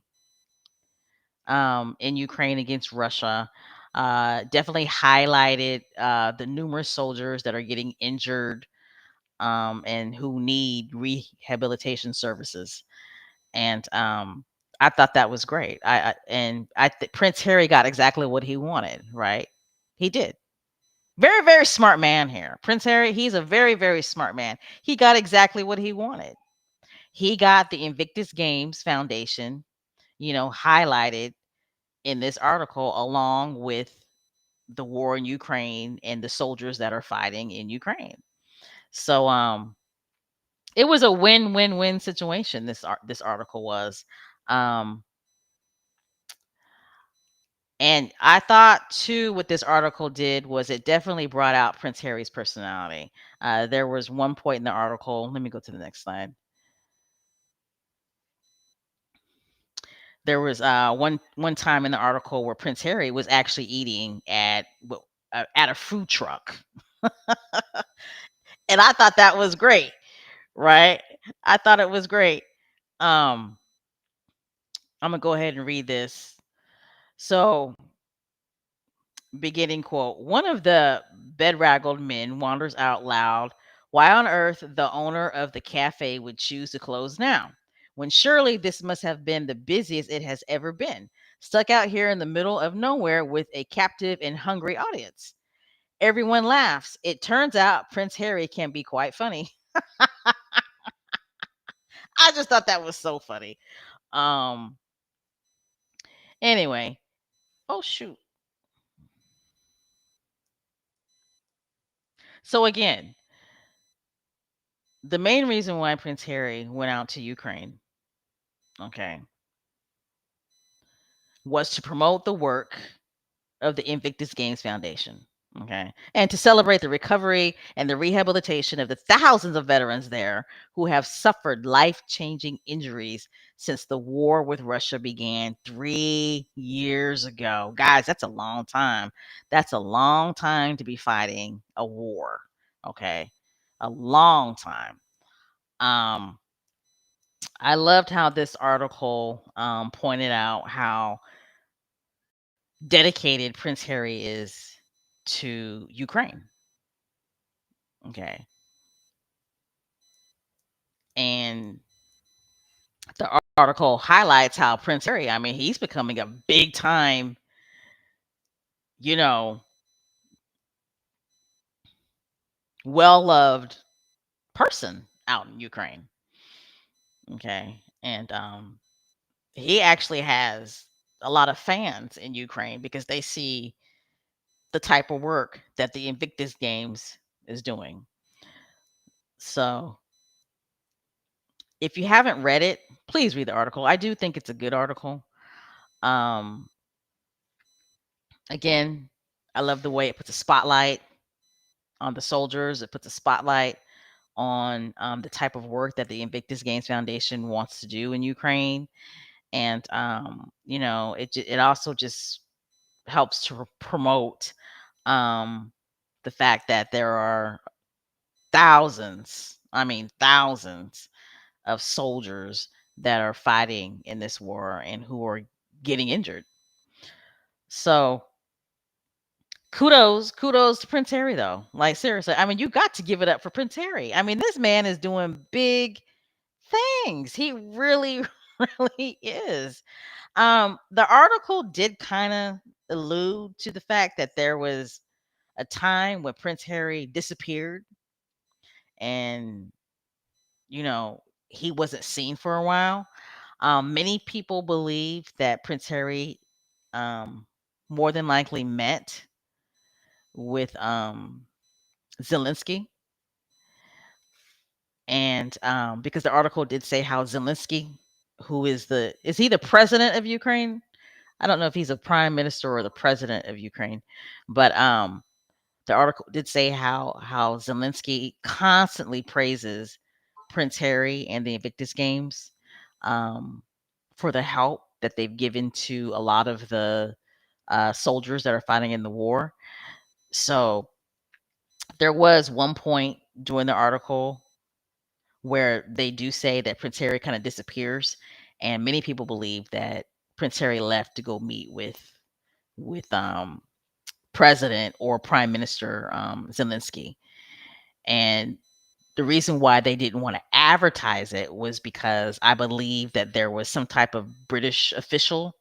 Speaker 1: in Ukraine against Russia. Definitely highlighted the numerous soldiers that are getting injured and who need rehabilitation services. And I thought that was great. Prince Harry got exactly what he wanted. Right? He did. Very, very smart man here. Prince Harry, he's a very, very smart man. He got exactly what he wanted. He got the Invictus Games Foundation, highlighted in this article along with the war in Ukraine and the soldiers that are fighting in Ukraine. So it was a win-win-win situation. This article was, and I thought too what this article did was it definitely brought out Prince Harry's personality. There was one point in the article. Let me go to the next slide. There was one time in the article where Prince Harry was actually eating at a food truck, and I thought that was great. Right? I thought it was great. Um, I'm gonna go ahead and read this. So, beginning quote: One of the bedraggled men wonders out loud why on earth the owner of the cafe would choose to close now, when surely this must have been the busiest it has ever been, stuck out here in the middle of nowhere with a captive and hungry audience. Everyone laughs. It turns out Prince Harry can be quite funny. I just thought that was so funny. Um, Anyway, oh shoot. So again, the main reason why Prince Harry went out to Ukraine, okay, was to promote the work of the Invictus Games Foundation. Okay. And to celebrate the recovery and the rehabilitation of the thousands of veterans there who have suffered life changing injuries since the war with Russia began 3 years ago. Guys, that's a long time. That's a long time to be fighting a war. Okay. A long time. Um, I loved how this article pointed out how dedicated Prince Harry is to Ukraine. Okay. And The article highlights how Prince Harry, I mean, he's becoming a big time, you know, well loved person out in Ukraine. Okay. And he actually has a lot of fans in Ukraine because they see the type of work that the Invictus Games is doing. So if you haven't read it, please read the article. I do think it's a good article. Um, again, I love the way it puts a spotlight on the soldiers. It puts a spotlight on the type of work that the Invictus Games Foundation wants to do in Ukraine, and it also just helps to promote um, the fact that there are thousands, I mean thousands of soldiers that are fighting in this war and who are getting injured. So kudos to Prince Harry though. Like seriously, I mean you got to give it up for Prince Harry. I mean this man is doing big things. He really really is. The article did kind of allude to the fact that there was a time when Prince Harry disappeared and you know he wasn't seen for a while. Many people believe that Prince Harry more than likely met with Zelensky, and because the article did say how Zelensky, who is he the president of Ukraine? I don't know if he's a prime minister or the president of Ukraine, but the article did say how Zelensky constantly praises Prince Harry and the Invictus Games um, for the help that they've given to a lot of the soldiers that are fighting in the war. So there was one point during the article where they do say that Prince Harry kind of disappears, and many people believe that Prince Harry left to go meet with President or Prime Minister Zelensky. And the reason why they didn't want to advertise it was because I believe that there was some type of British official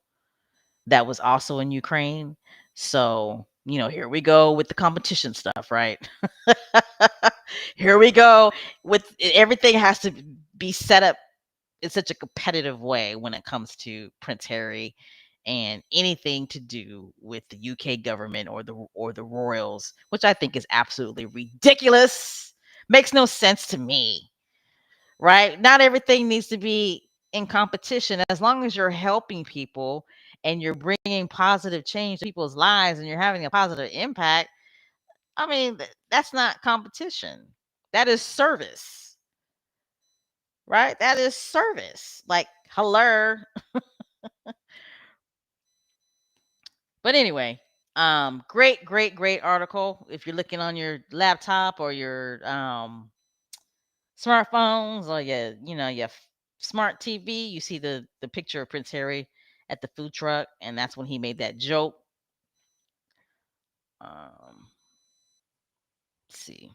Speaker 1: that was also in Ukraine. So, here we go with the competition stuff, right? Here we go with everything has to be set up in such a competitive way when it comes to Prince Harry and anything to do with the UK government or the royals, which I think is absolutely ridiculous. Makes no sense to me, right? Not everything needs to be in competition. As long as you're helping people and you're bringing positive change to people's lives and you're having a positive impact, I mean, that's not competition. That is service, right? That is service. Like, hello. But anyway, great article. If you're looking on your laptop or your smartphones or your smart TV, you see the picture of Prince Harry at the food truck, and that's when he made that joke. Let's see.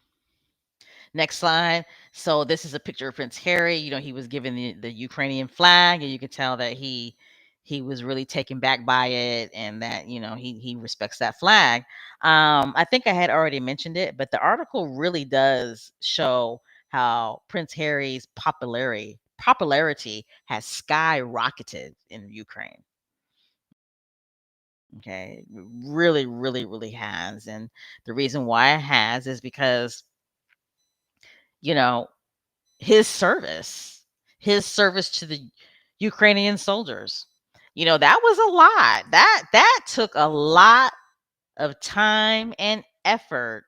Speaker 1: Next slide. So this is a picture of Prince Harry. He was given the Ukrainian flag, and you could tell that he was really taken back by it, and that he respects that flag. I think I had already mentioned it, but the article really does show how Prince Harry's popularity has skyrocketed in Ukraine. Okay, really, really, really has, and the reason why it has is because you know his service to the Ukrainian soldiers. That was a lot. That took a lot of time and effort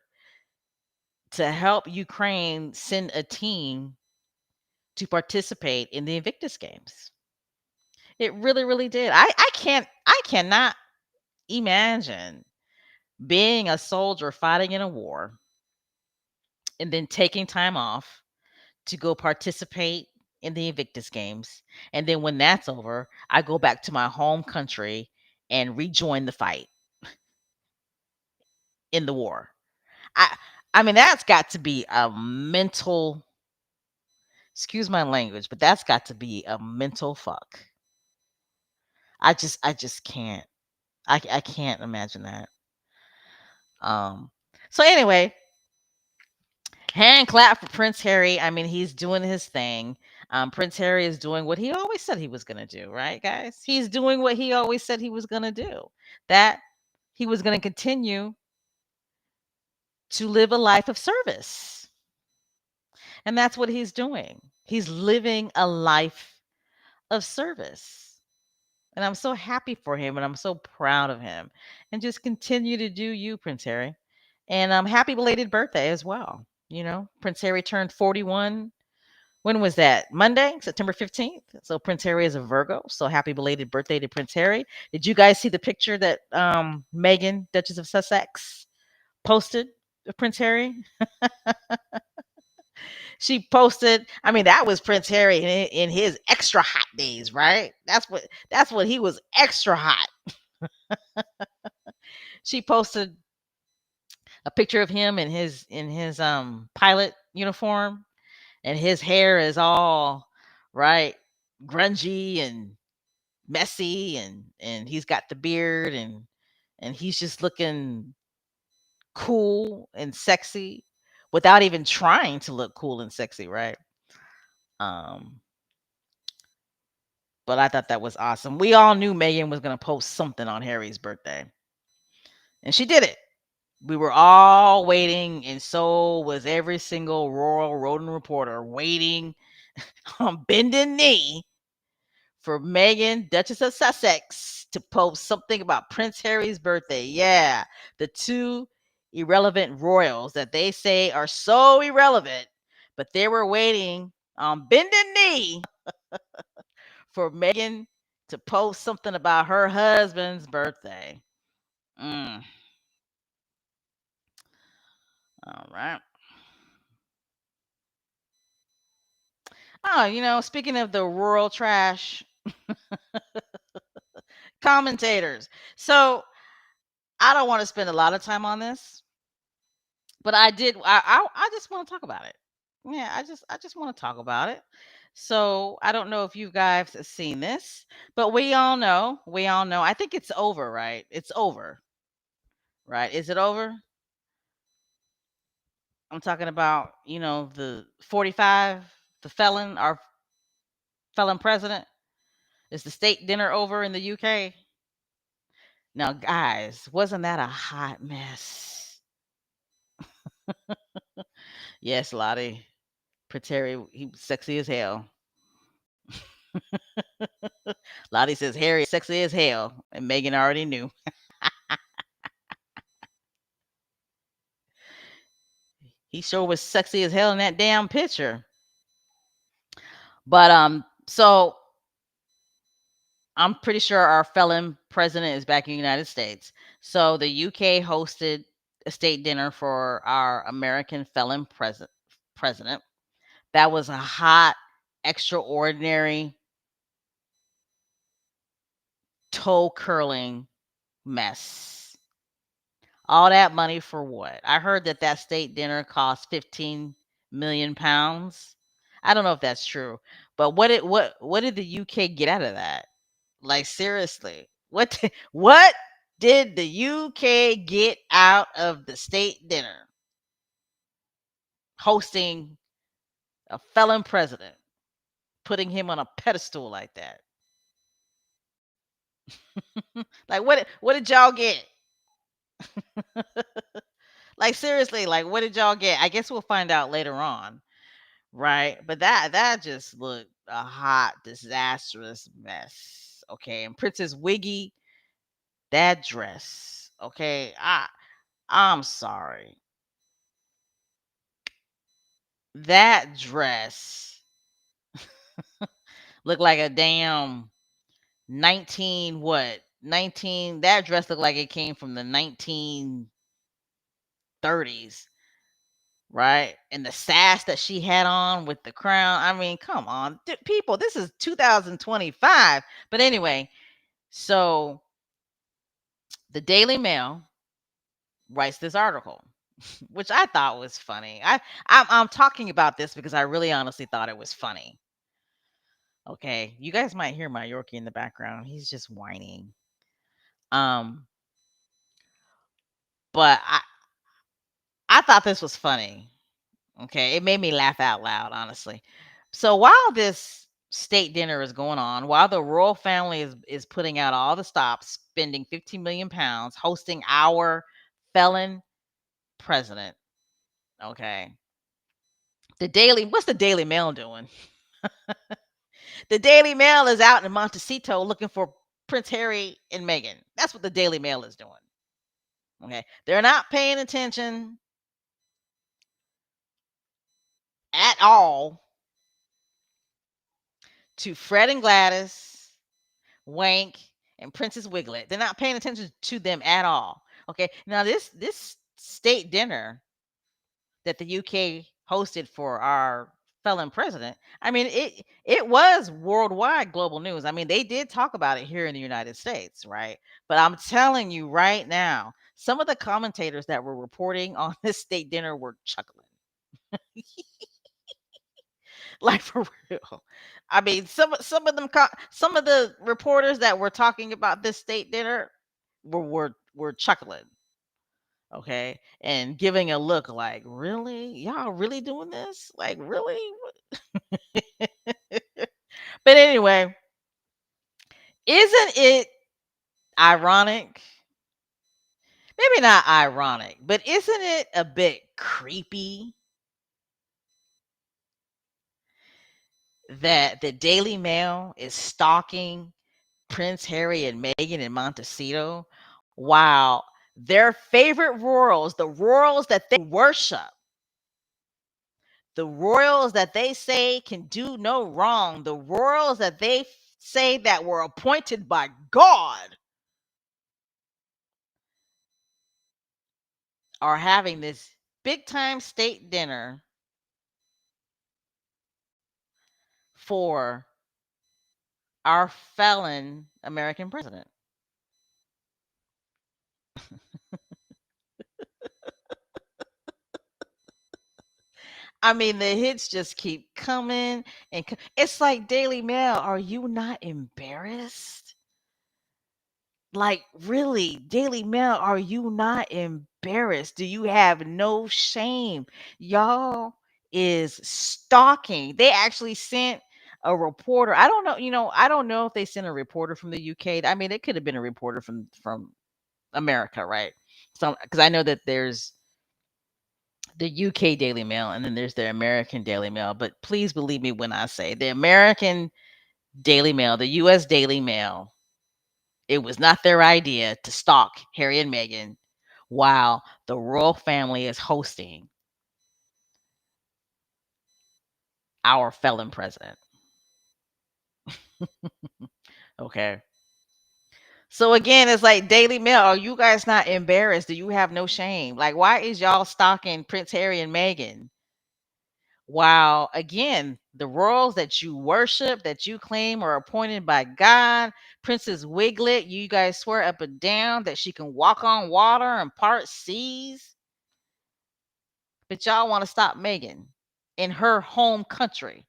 Speaker 1: to help Ukraine send a team to participate in the Invictus Games. It really, really did. I cannot imagine being a soldier fighting in a war and then taking time off to go participate in the Invictus Games. And then when that's over, I go back to my home country and rejoin the fight in the war. I I mean that's got to be a mental Excuse my language, but that's got to be a mental fuck. I just can't. I can't imagine that. Um so anyway, hand clap for Prince Harry. I mean, he's doing his thing. Prince Harry is doing what he always said he was going to do, right, guys? He's doing what he always said he was going to do. That he was going to continue to live a life of service. And that's what he's doing. He's living a life of service. And I'm so happy for him and I'm so proud of him. And just continue to do you, Prince Harry. And happy belated birthday as well. You know, Prince Harry turned 41. When was that? Monday, September 15th. So Prince Harry is a Virgo. So happy belated birthday to Prince Harry. Did you guys see the picture that Meghan, Duchess of Sussex, posted of Prince Harry? She posted, I mean, that was Prince Harry in his extra hot days, right? That's what he was extra hot. She posted a picture of him in his pilot uniform, and his hair is all right, grungy and messy, and he's got the beard, and he's just looking cool and sexy without even trying to look cool and sexy, right? Um but I thought that was awesome. We all knew Megan was going to post something on Harry's birthday, and she did it. We were all waiting, and so was every single Royal Rodent reporter waiting on bending knee for Meghan, Duchess of Sussex, to post something about Prince Harry's birthday. Yeah, the two irrelevant royals that they say are so irrelevant, but they were waiting on bending knee for Meghan to post something about her husband's birthday. Mm, all right. Oh, speaking of the royal trash commentators. So I don't want to spend a lot of time on this, but I did. I just want to talk about it. Yeah, I just want to talk about it. So I don't know if you guys have seen this, but we all know. We all know. I think it's over, right? It's over, right? Is it over? I'm talking about the 45, the felon, our felon president. Is the state dinner over in the UK? Now, guys, wasn't that a hot mess? Yes, Lottie. Prince Harry, he was sexy as hell. Lottie says Harry is sexy as hell, and Megan already knew. He sure was sexy as hell in that damn picture. But so I'm pretty sure our felon president is back in the United States. So the UK hosted a state dinner for our American felon president. That was a hot, extraordinary, toe curling mess. All that money for what? I heard that that state dinner cost 15 million pounds. I don't know if that's true, but what did the UK get out of that? Like seriously, what did the UK get out of the state dinner hosting a felon president, putting him on a pedestal like that? Like what did y'all get? Like seriously, like what did y'all get? I guess we'll find out later on, right? But that just looked a hot, disastrous mess. Okay, and Princess Wiggy, that dress. Okay, I'm sorry. That dress looked like a damn 19 what? 19 that dress looked like it came from the 1930s, right? And the sass that she had on with the crown. I mean, come on. People, this is 2025. But anyway, so the Daily Mail writes this article. which I thought was funny. I'm talking about this because I really honestly thought it was funny. Okay, you guys might hear my Yorkie in the background. He's just whining. Um, but I thought this was funny. Okay, it made me laugh out loud, honestly. So while this state dinner is going on, while the royal family is putting out all the stops, spending 15 million pounds, hosting our felon president. Okay, what's the Daily Mail doing? The Daily Mail is out in Montecito looking for Prince Harry and Meghan. That's what the Daily Mail is doing. Okay, they're not paying attention at all to Fred and Gladys, Wank, and Princess Wiglet. They're not paying attention to them at all. Okay. Now this state dinner that the UK hosted for our felon president, I mean it was worldwide global news. I mean, they did talk about it here in the United States, right? But I'm telling you right now, some of the commentators that were reporting on this state dinner were chuckling. Like for real. I mean, some of the reporters that were talking about this state dinner were chuckling, okay, and giving a look like, really, y'all really doing this? Like, really? But anyway, isn't it ironic? Maybe not ironic, but isn't it a bit creepy that the Daily Mail is stalking Prince Harry and Meghan in Montecito, while their favorite royals, the royals that they worship, the royals that they say can do no wrong, the royals that they say that were appointed by God, are having this big time state dinner for our felon American president. I mean, the hits just keep coming it's like, Daily Mail, are you not embarrassed? Like, really, Daily Mail, are you not embarrassed? Do you have no shame? Y'all is stalking. They actually sent a reporter. I don't know, I don't know if they sent a reporter from the UK. I mean, it could have been a reporter from America, right? So, because I know that there's the UK Daily Mail and then there's the American Daily Mail. But please believe me when I say the American Daily Mail, the US Daily Mail, it was not their idea to stalk Harry and Meghan while the royal family is hosting our felon president. Okay. So again, it's like, Daily Mail, are you guys not embarrassed? Do you have no shame? Like, why is y'all stalking Prince Harry and Meghan? While again, the royals that you worship, that you claim are appointed by God, Princess Wiglet, you guys swear up and down that she can walk on water and part seas. But y'all want to stop Meghan in her home country,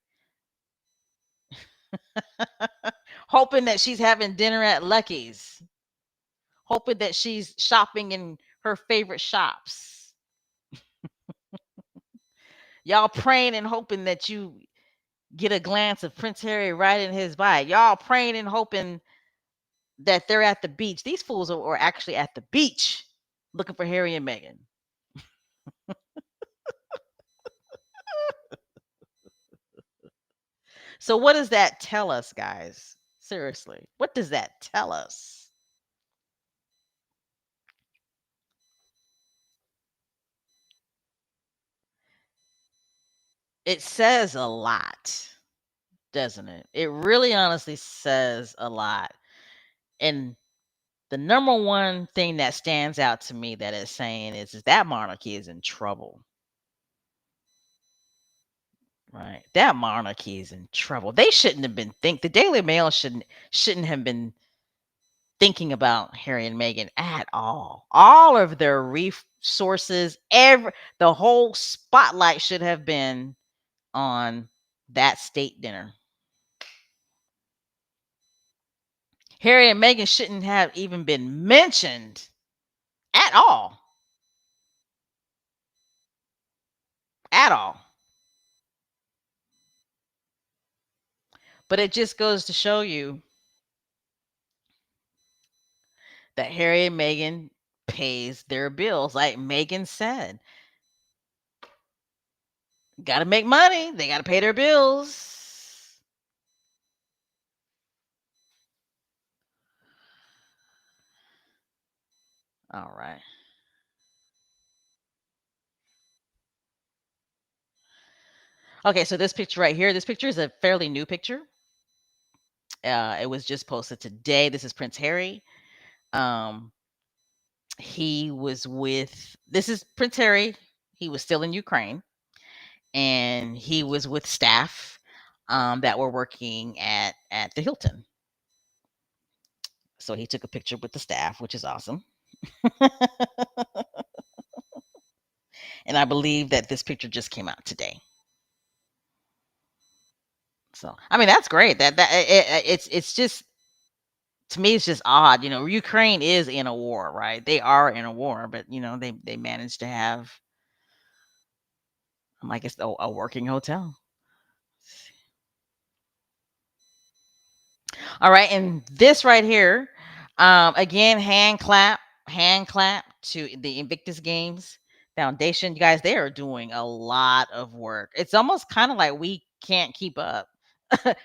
Speaker 1: hoping that she's having dinner at Lucky's, hoping that she's shopping in her favorite shops. Y'all praying and hoping that you get a glance of Prince Harry riding his bike. Y'all praying and hoping that they're at the beach. These fools are actually at the beach looking for Harry and Meghan. So what does that tell us, guys? Seriously, what does that tell us? It says a lot, doesn't it? It really honestly says a lot. And the number one thing that stands out to me that it's saying is that monarchy is in trouble. Right. That monarchy is in trouble. They shouldn't have been the Daily Mail shouldn't have been thinking about Harry and Meghan at all. All of their resources, the whole spotlight should have been on that state dinner. Harry and Meghan shouldn't have even been mentioned at all. At all. But it just goes to show you that Harry and Meghan pays their bills. Like Meghan said, got to make money. They got to pay their bills. All right. Okay, so this picture right here, this picture is a fairly new picture. It was just posted today. This is Prince Harry. Um, he was with, this is Prince Harry. He was still in Ukraine, and he was with staff that were working at the Hilton. So he took a picture with the staff, which is awesome. And I believe that this picture just came out today. So I mean that's great. It's just, to me it's just odd. Ukraine is in a war, right? They are in a war, but they managed to have, I guess, a working hotel. All right, and this right here, again, hand clap to the Invictus Games Foundation. You guys, they are doing a lot of work. It's almost kind of like we can't keep up.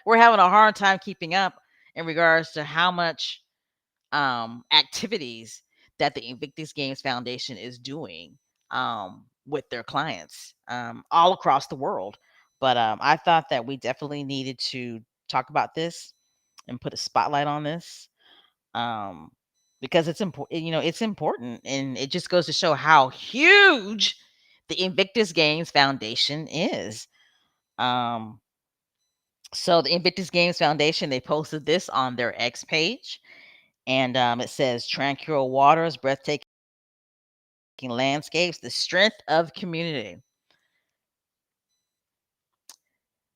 Speaker 1: We're having a hard time keeping up in regards to how much activities that the Invictus Games Foundation is doing with their clients all across the world. But I thought that we definitely needed to talk about this and put a spotlight on this um, because it's important. It's important, and it just goes to show how huge the Invictus Games Foundation is. Um, so the Invictus Games Foundation, they posted this on their X page, and it says tranquil waters, breathtaking landscapes, the strength of community.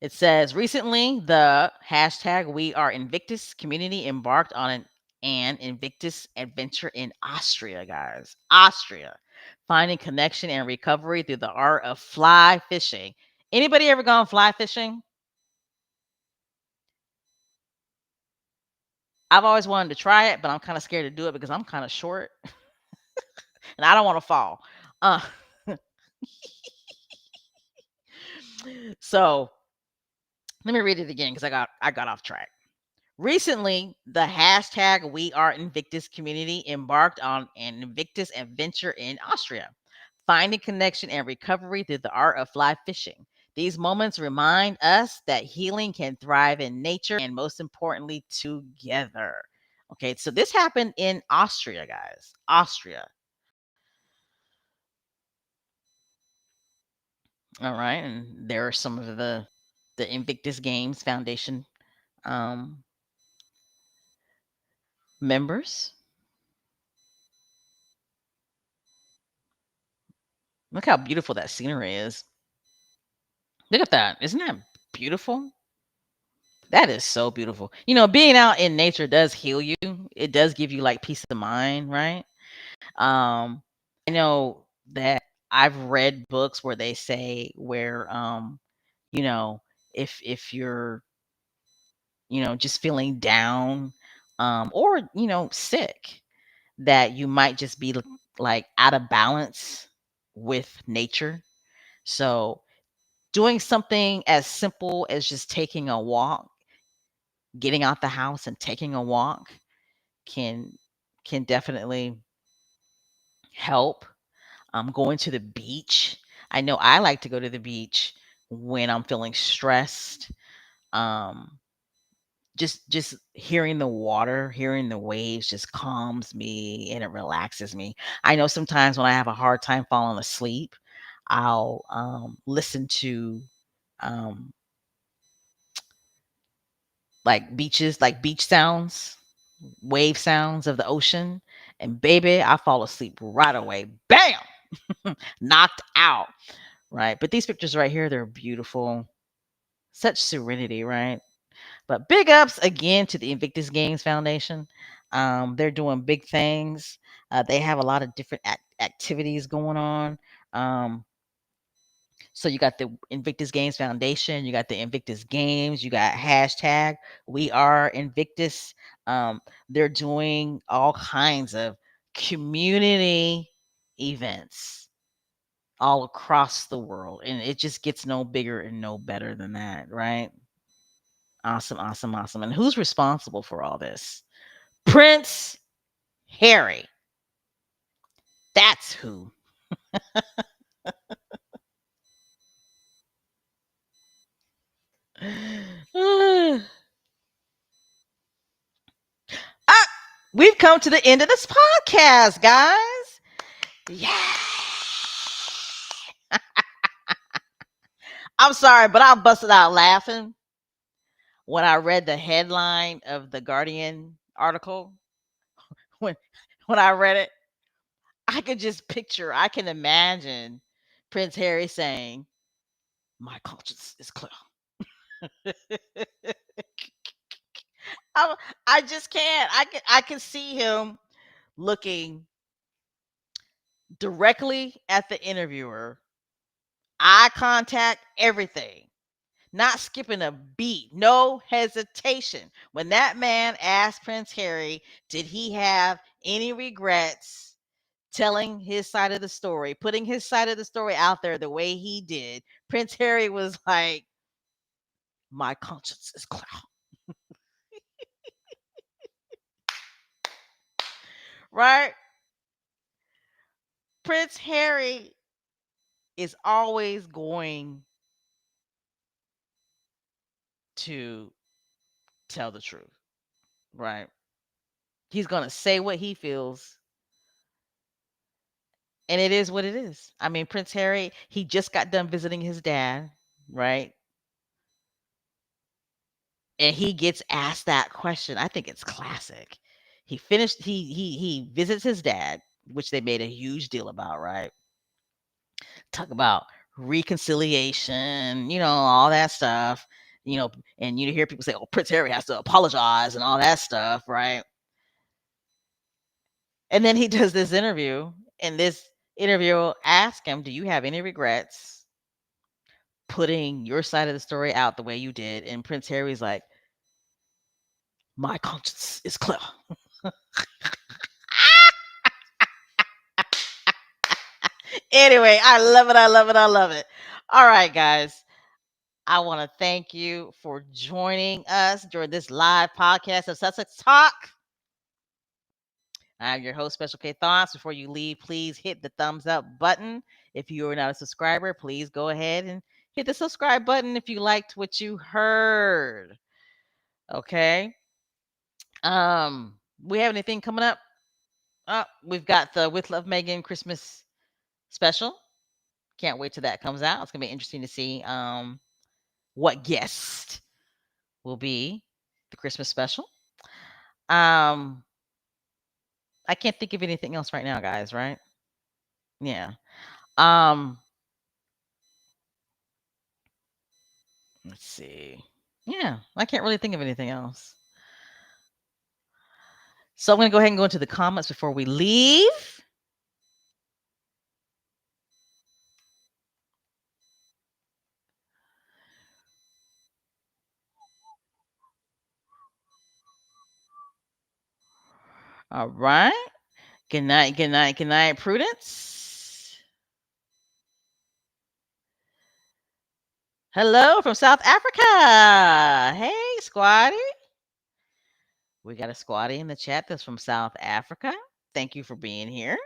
Speaker 1: It says recently the hashtag We Are Invictus community embarked on an Invictus adventure in Austria, guys. Austria. Finding connection and recovery through the art of fly fishing. Anybody ever gone fly fishing? I've always wanted to try it, but I'm kind of scared to do it because I'm kind of short and I don't want to fall. Uh, so let me read it again because I got off track. Recently, the hashtag We Are Invictus community embarked on an Invictus adventure in Austria, finding connection and recovery through the art of fly fishing. These moments remind us that healing can thrive in nature and, most importantly, together. Okay, so this happened in Austria, guys. Austria. All right, and there are some of the Invictus Games Foundation um, members. Look how beautiful that scenery is. Look at that. Isn't that beautiful? That is so beautiful. Being out in nature does heal you. It does give you like peace of mind, right? Um, I know that I've read books where they say where you know, if you're, just feeling down or, sick, that you might just be like out of balance with nature. So doing something as simple as just taking a walk, getting out the house and taking a walk can definitely help. Going to the beach. I know I like to go to the beach when I'm feeling stressed. Um, just hearing the water, hearing the waves just calms me and it relaxes me. I know sometimes when I have a hard time falling asleep, I'll listen to um, like beach sounds. wave sounds of the ocean, and baby, I fall asleep right away. Bam! Knocked out, right? But these pictures right here, they're beautiful. Such serenity, right? But big ups again to the Invictus Games Foundation. They're doing big things. They have a lot of different activities going on. Um, so you got the Invictus Games Foundation, you got the Invictus Games, you got hashtag We Are Invictus. They're doing all kinds of community events all across the world, and it just gets no bigger and no better than that, right? Awesome, awesome, awesome. And who's responsible for all this? Prince Harry. That's who. Ah, we've come to the end of this podcast, guys. Yeah. I'm sorry, but I busted out laughing when I read the headline of the Guardian article. When when I read it, I could just picture, I can imagine Prince Harry saying, "My conscience is clear." I, I just can't. I can see him looking directly at the interviewer, eye contact, everything, not skipping a beat, no hesitation. When that man asked Prince Harry, did he have any regrets telling his side of the story, putting his side of the story out there the way he did, Prince Harry was like, "My conscience is clear." Right? Prince Harry is always going to tell the truth, right? He's going to say what he feels, and it is what it is. I mean, Prince Harry, he just got done visiting his dad, right? And he gets asked that question. I think it's classic. He visits his dad, which they made a huge deal about, right? Talk about reconciliation, all that stuff, and you hear people say, "Oh, Prince Harry has to apologize," and all that stuff, right? And then he does this interview, and this interviewer asks him, "Do you have any regrets putting your side of the story out the way you did?" And Prince Harry's like, "My conscience is clear." Anyway, I love it. I love it. I love it. All right, guys. I want to thank you for joining us during this live podcast of Sussex Talk. I'm your host, Special K Thoughts. Before you leave, please hit the thumbs up button. If you are not a subscriber, please go ahead and hit the subscribe button if you liked what you heard. Okay. We have anything coming up? We've got the With Love Megan Christmas special. Can't wait till that comes out. It's gonna be interesting to see what guest will be the Christmas special. Um, I can't think of anything else right now, guys, right? Yeah. Um, let's see. Yeah, I can't really think of anything else. So I'm going to go ahead and go into the comments before we leave. All right. Good night, good night, good night, Prudence. Hello from South Africa. Hey, Squatty. We got a Squatty in the chat that's from South Africa. Thank you for being here.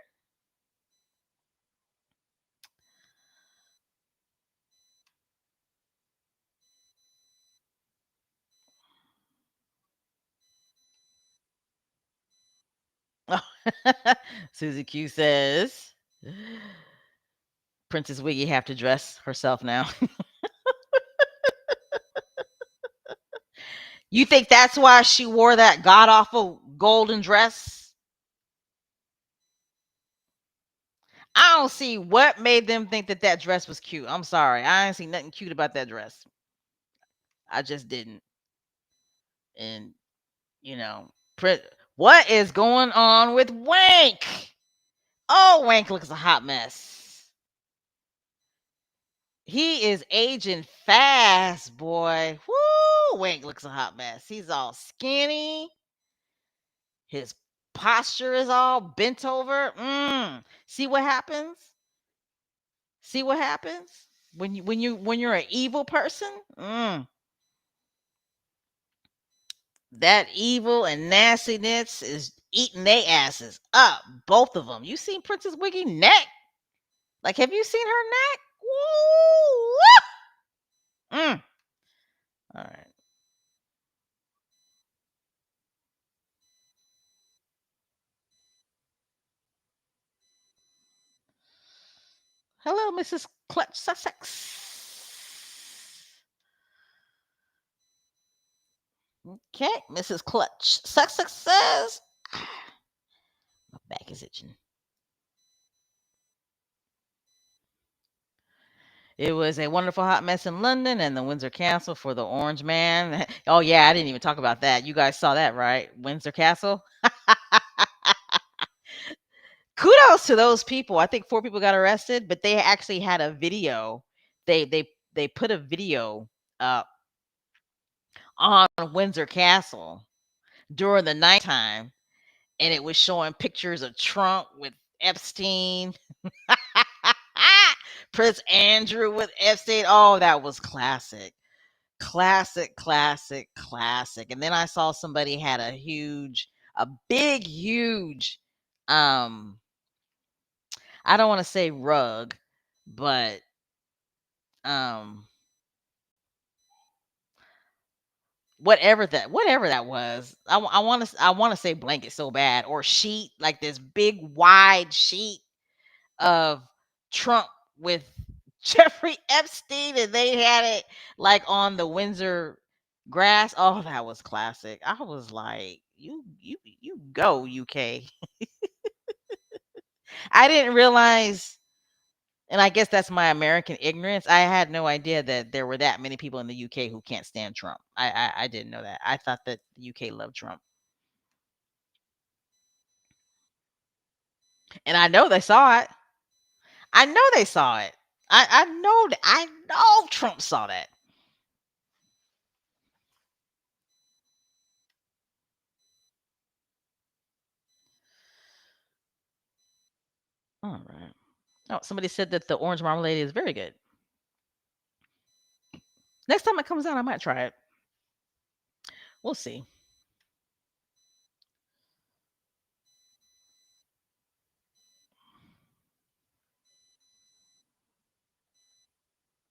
Speaker 1: Susie Q says, Princess Wiggy have to dress herself now. You think that's why she wore that god awful golden dress. I don't see what made them think that that dress was cute. I'm sorry. I didn't see nothing cute about that dress. I just didn't. And, you know, what is going on with Wank? Oh, Wank looks a hot mess. He is aging fast, boy. Woo! Wank looks a hot mess. He's all skinny. His posture is all bent over. See what happens? See what happens when you're an evil person? That evil and nastiness is eating their asses up, both of them. You seen Princess Wiggy neck? Like, have you seen her neck? Woo! All right. Hello, Mrs. Clutch Sussex. Okay, Mrs. Clutch Sussex says, my back is itching. It was a wonderful hot mess in London and the Windsor Castle for the Orange Man. Oh, yeah, I didn't even talk about that. You guys saw that, right? Windsor Castle? Kudos to those people. I think 4 people got arrested, but they actually had a video. They put a video up on Windsor Castle during the nighttime, and it was showing pictures of Trump with Epstein, Prince Andrew with Epstein. Oh, that was classic. Classic, classic, classic. And then I saw somebody had a big, huge, I don't want to say rug, but um, whatever that was. I want to say blanket so bad, or sheet, like this big wide sheet of Trump with Jeffrey Epstein, and they had it like on the Windsor grass. Oh, that was classic. I was like, you go UK. I didn't realize, and I guess that's my American ignorance. I had no idea that there were that many people in the UK who can't stand Trump. I didn't know that. I thought that the UK loved Trump, and I know they saw it. I know they saw it. I know that. I know Trump saw that. All right. Oh, somebody said that the orange marmalade is very good. Next time it comes out, I might try it. We'll see.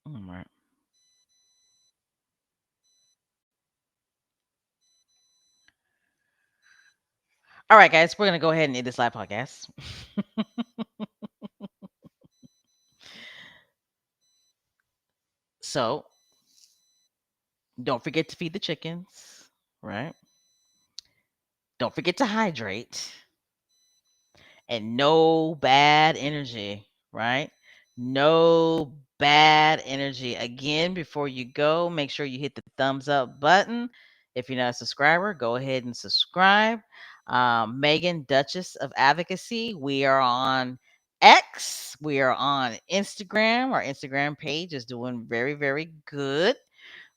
Speaker 1: All right. All right, guys, we're gonna go ahead and end this live podcast. So don't forget to feed the chickens, right? Don't forget to hydrate. And no bad energy, right? No bad energy. Again, before you go, make sure you hit the thumbs up button. If you're not a subscriber, go ahead and subscribe. Megan, Duchess of Advocacy. We are on X. We are on Instagram. Our Instagram page is doing very, very good.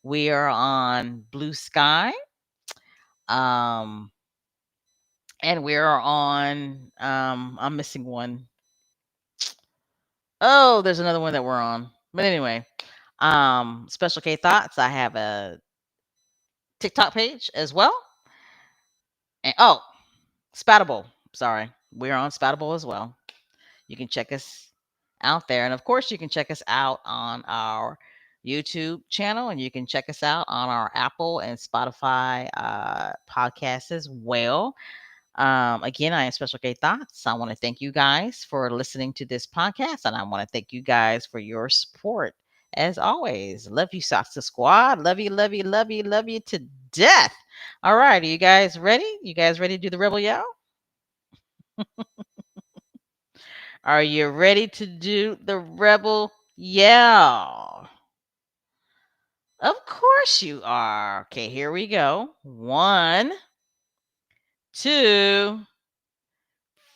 Speaker 1: We are on Blue Sky. Um, and we are on, I'm missing one. Oh, there's another one that we're on. But anyway, Special K Thoughts. I have a TikTok page as well. And Spoutable. Sorry. We're on Spoutable as well. You can check us out there. And of course, you can check us out on our YouTube channel, and you can check us out on our Apple and Spotify podcasts as well. Again, I am Special K Thoughts. I want to thank you guys for listening to this podcast, and I want to thank you guys for your support. As always, love you, Salsa Squad. Love you, love you, love you, love you to death. All right, are you guys ready? You guys ready to do the rebel yell? Are you ready to do the rebel yell? Of course you are. Okay, here we go. 1, 2,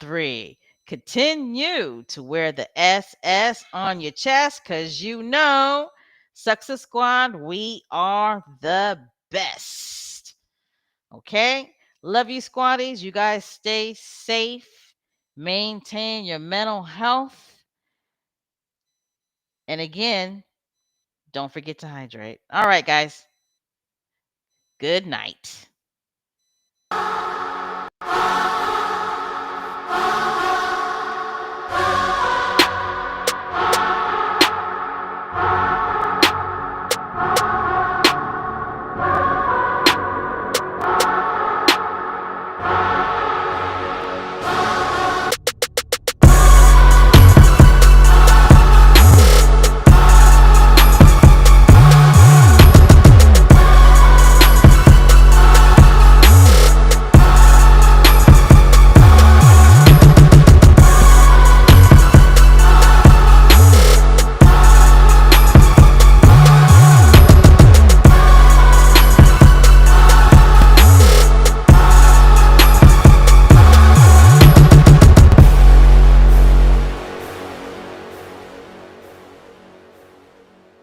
Speaker 1: 3. Continue to wear the SS on your chest because you know, Success Squad, we are the best. Okay? Love you, squaddies. You guys stay safe, maintain your mental health. And again, don't forget to hydrate. All right, guys. Good night.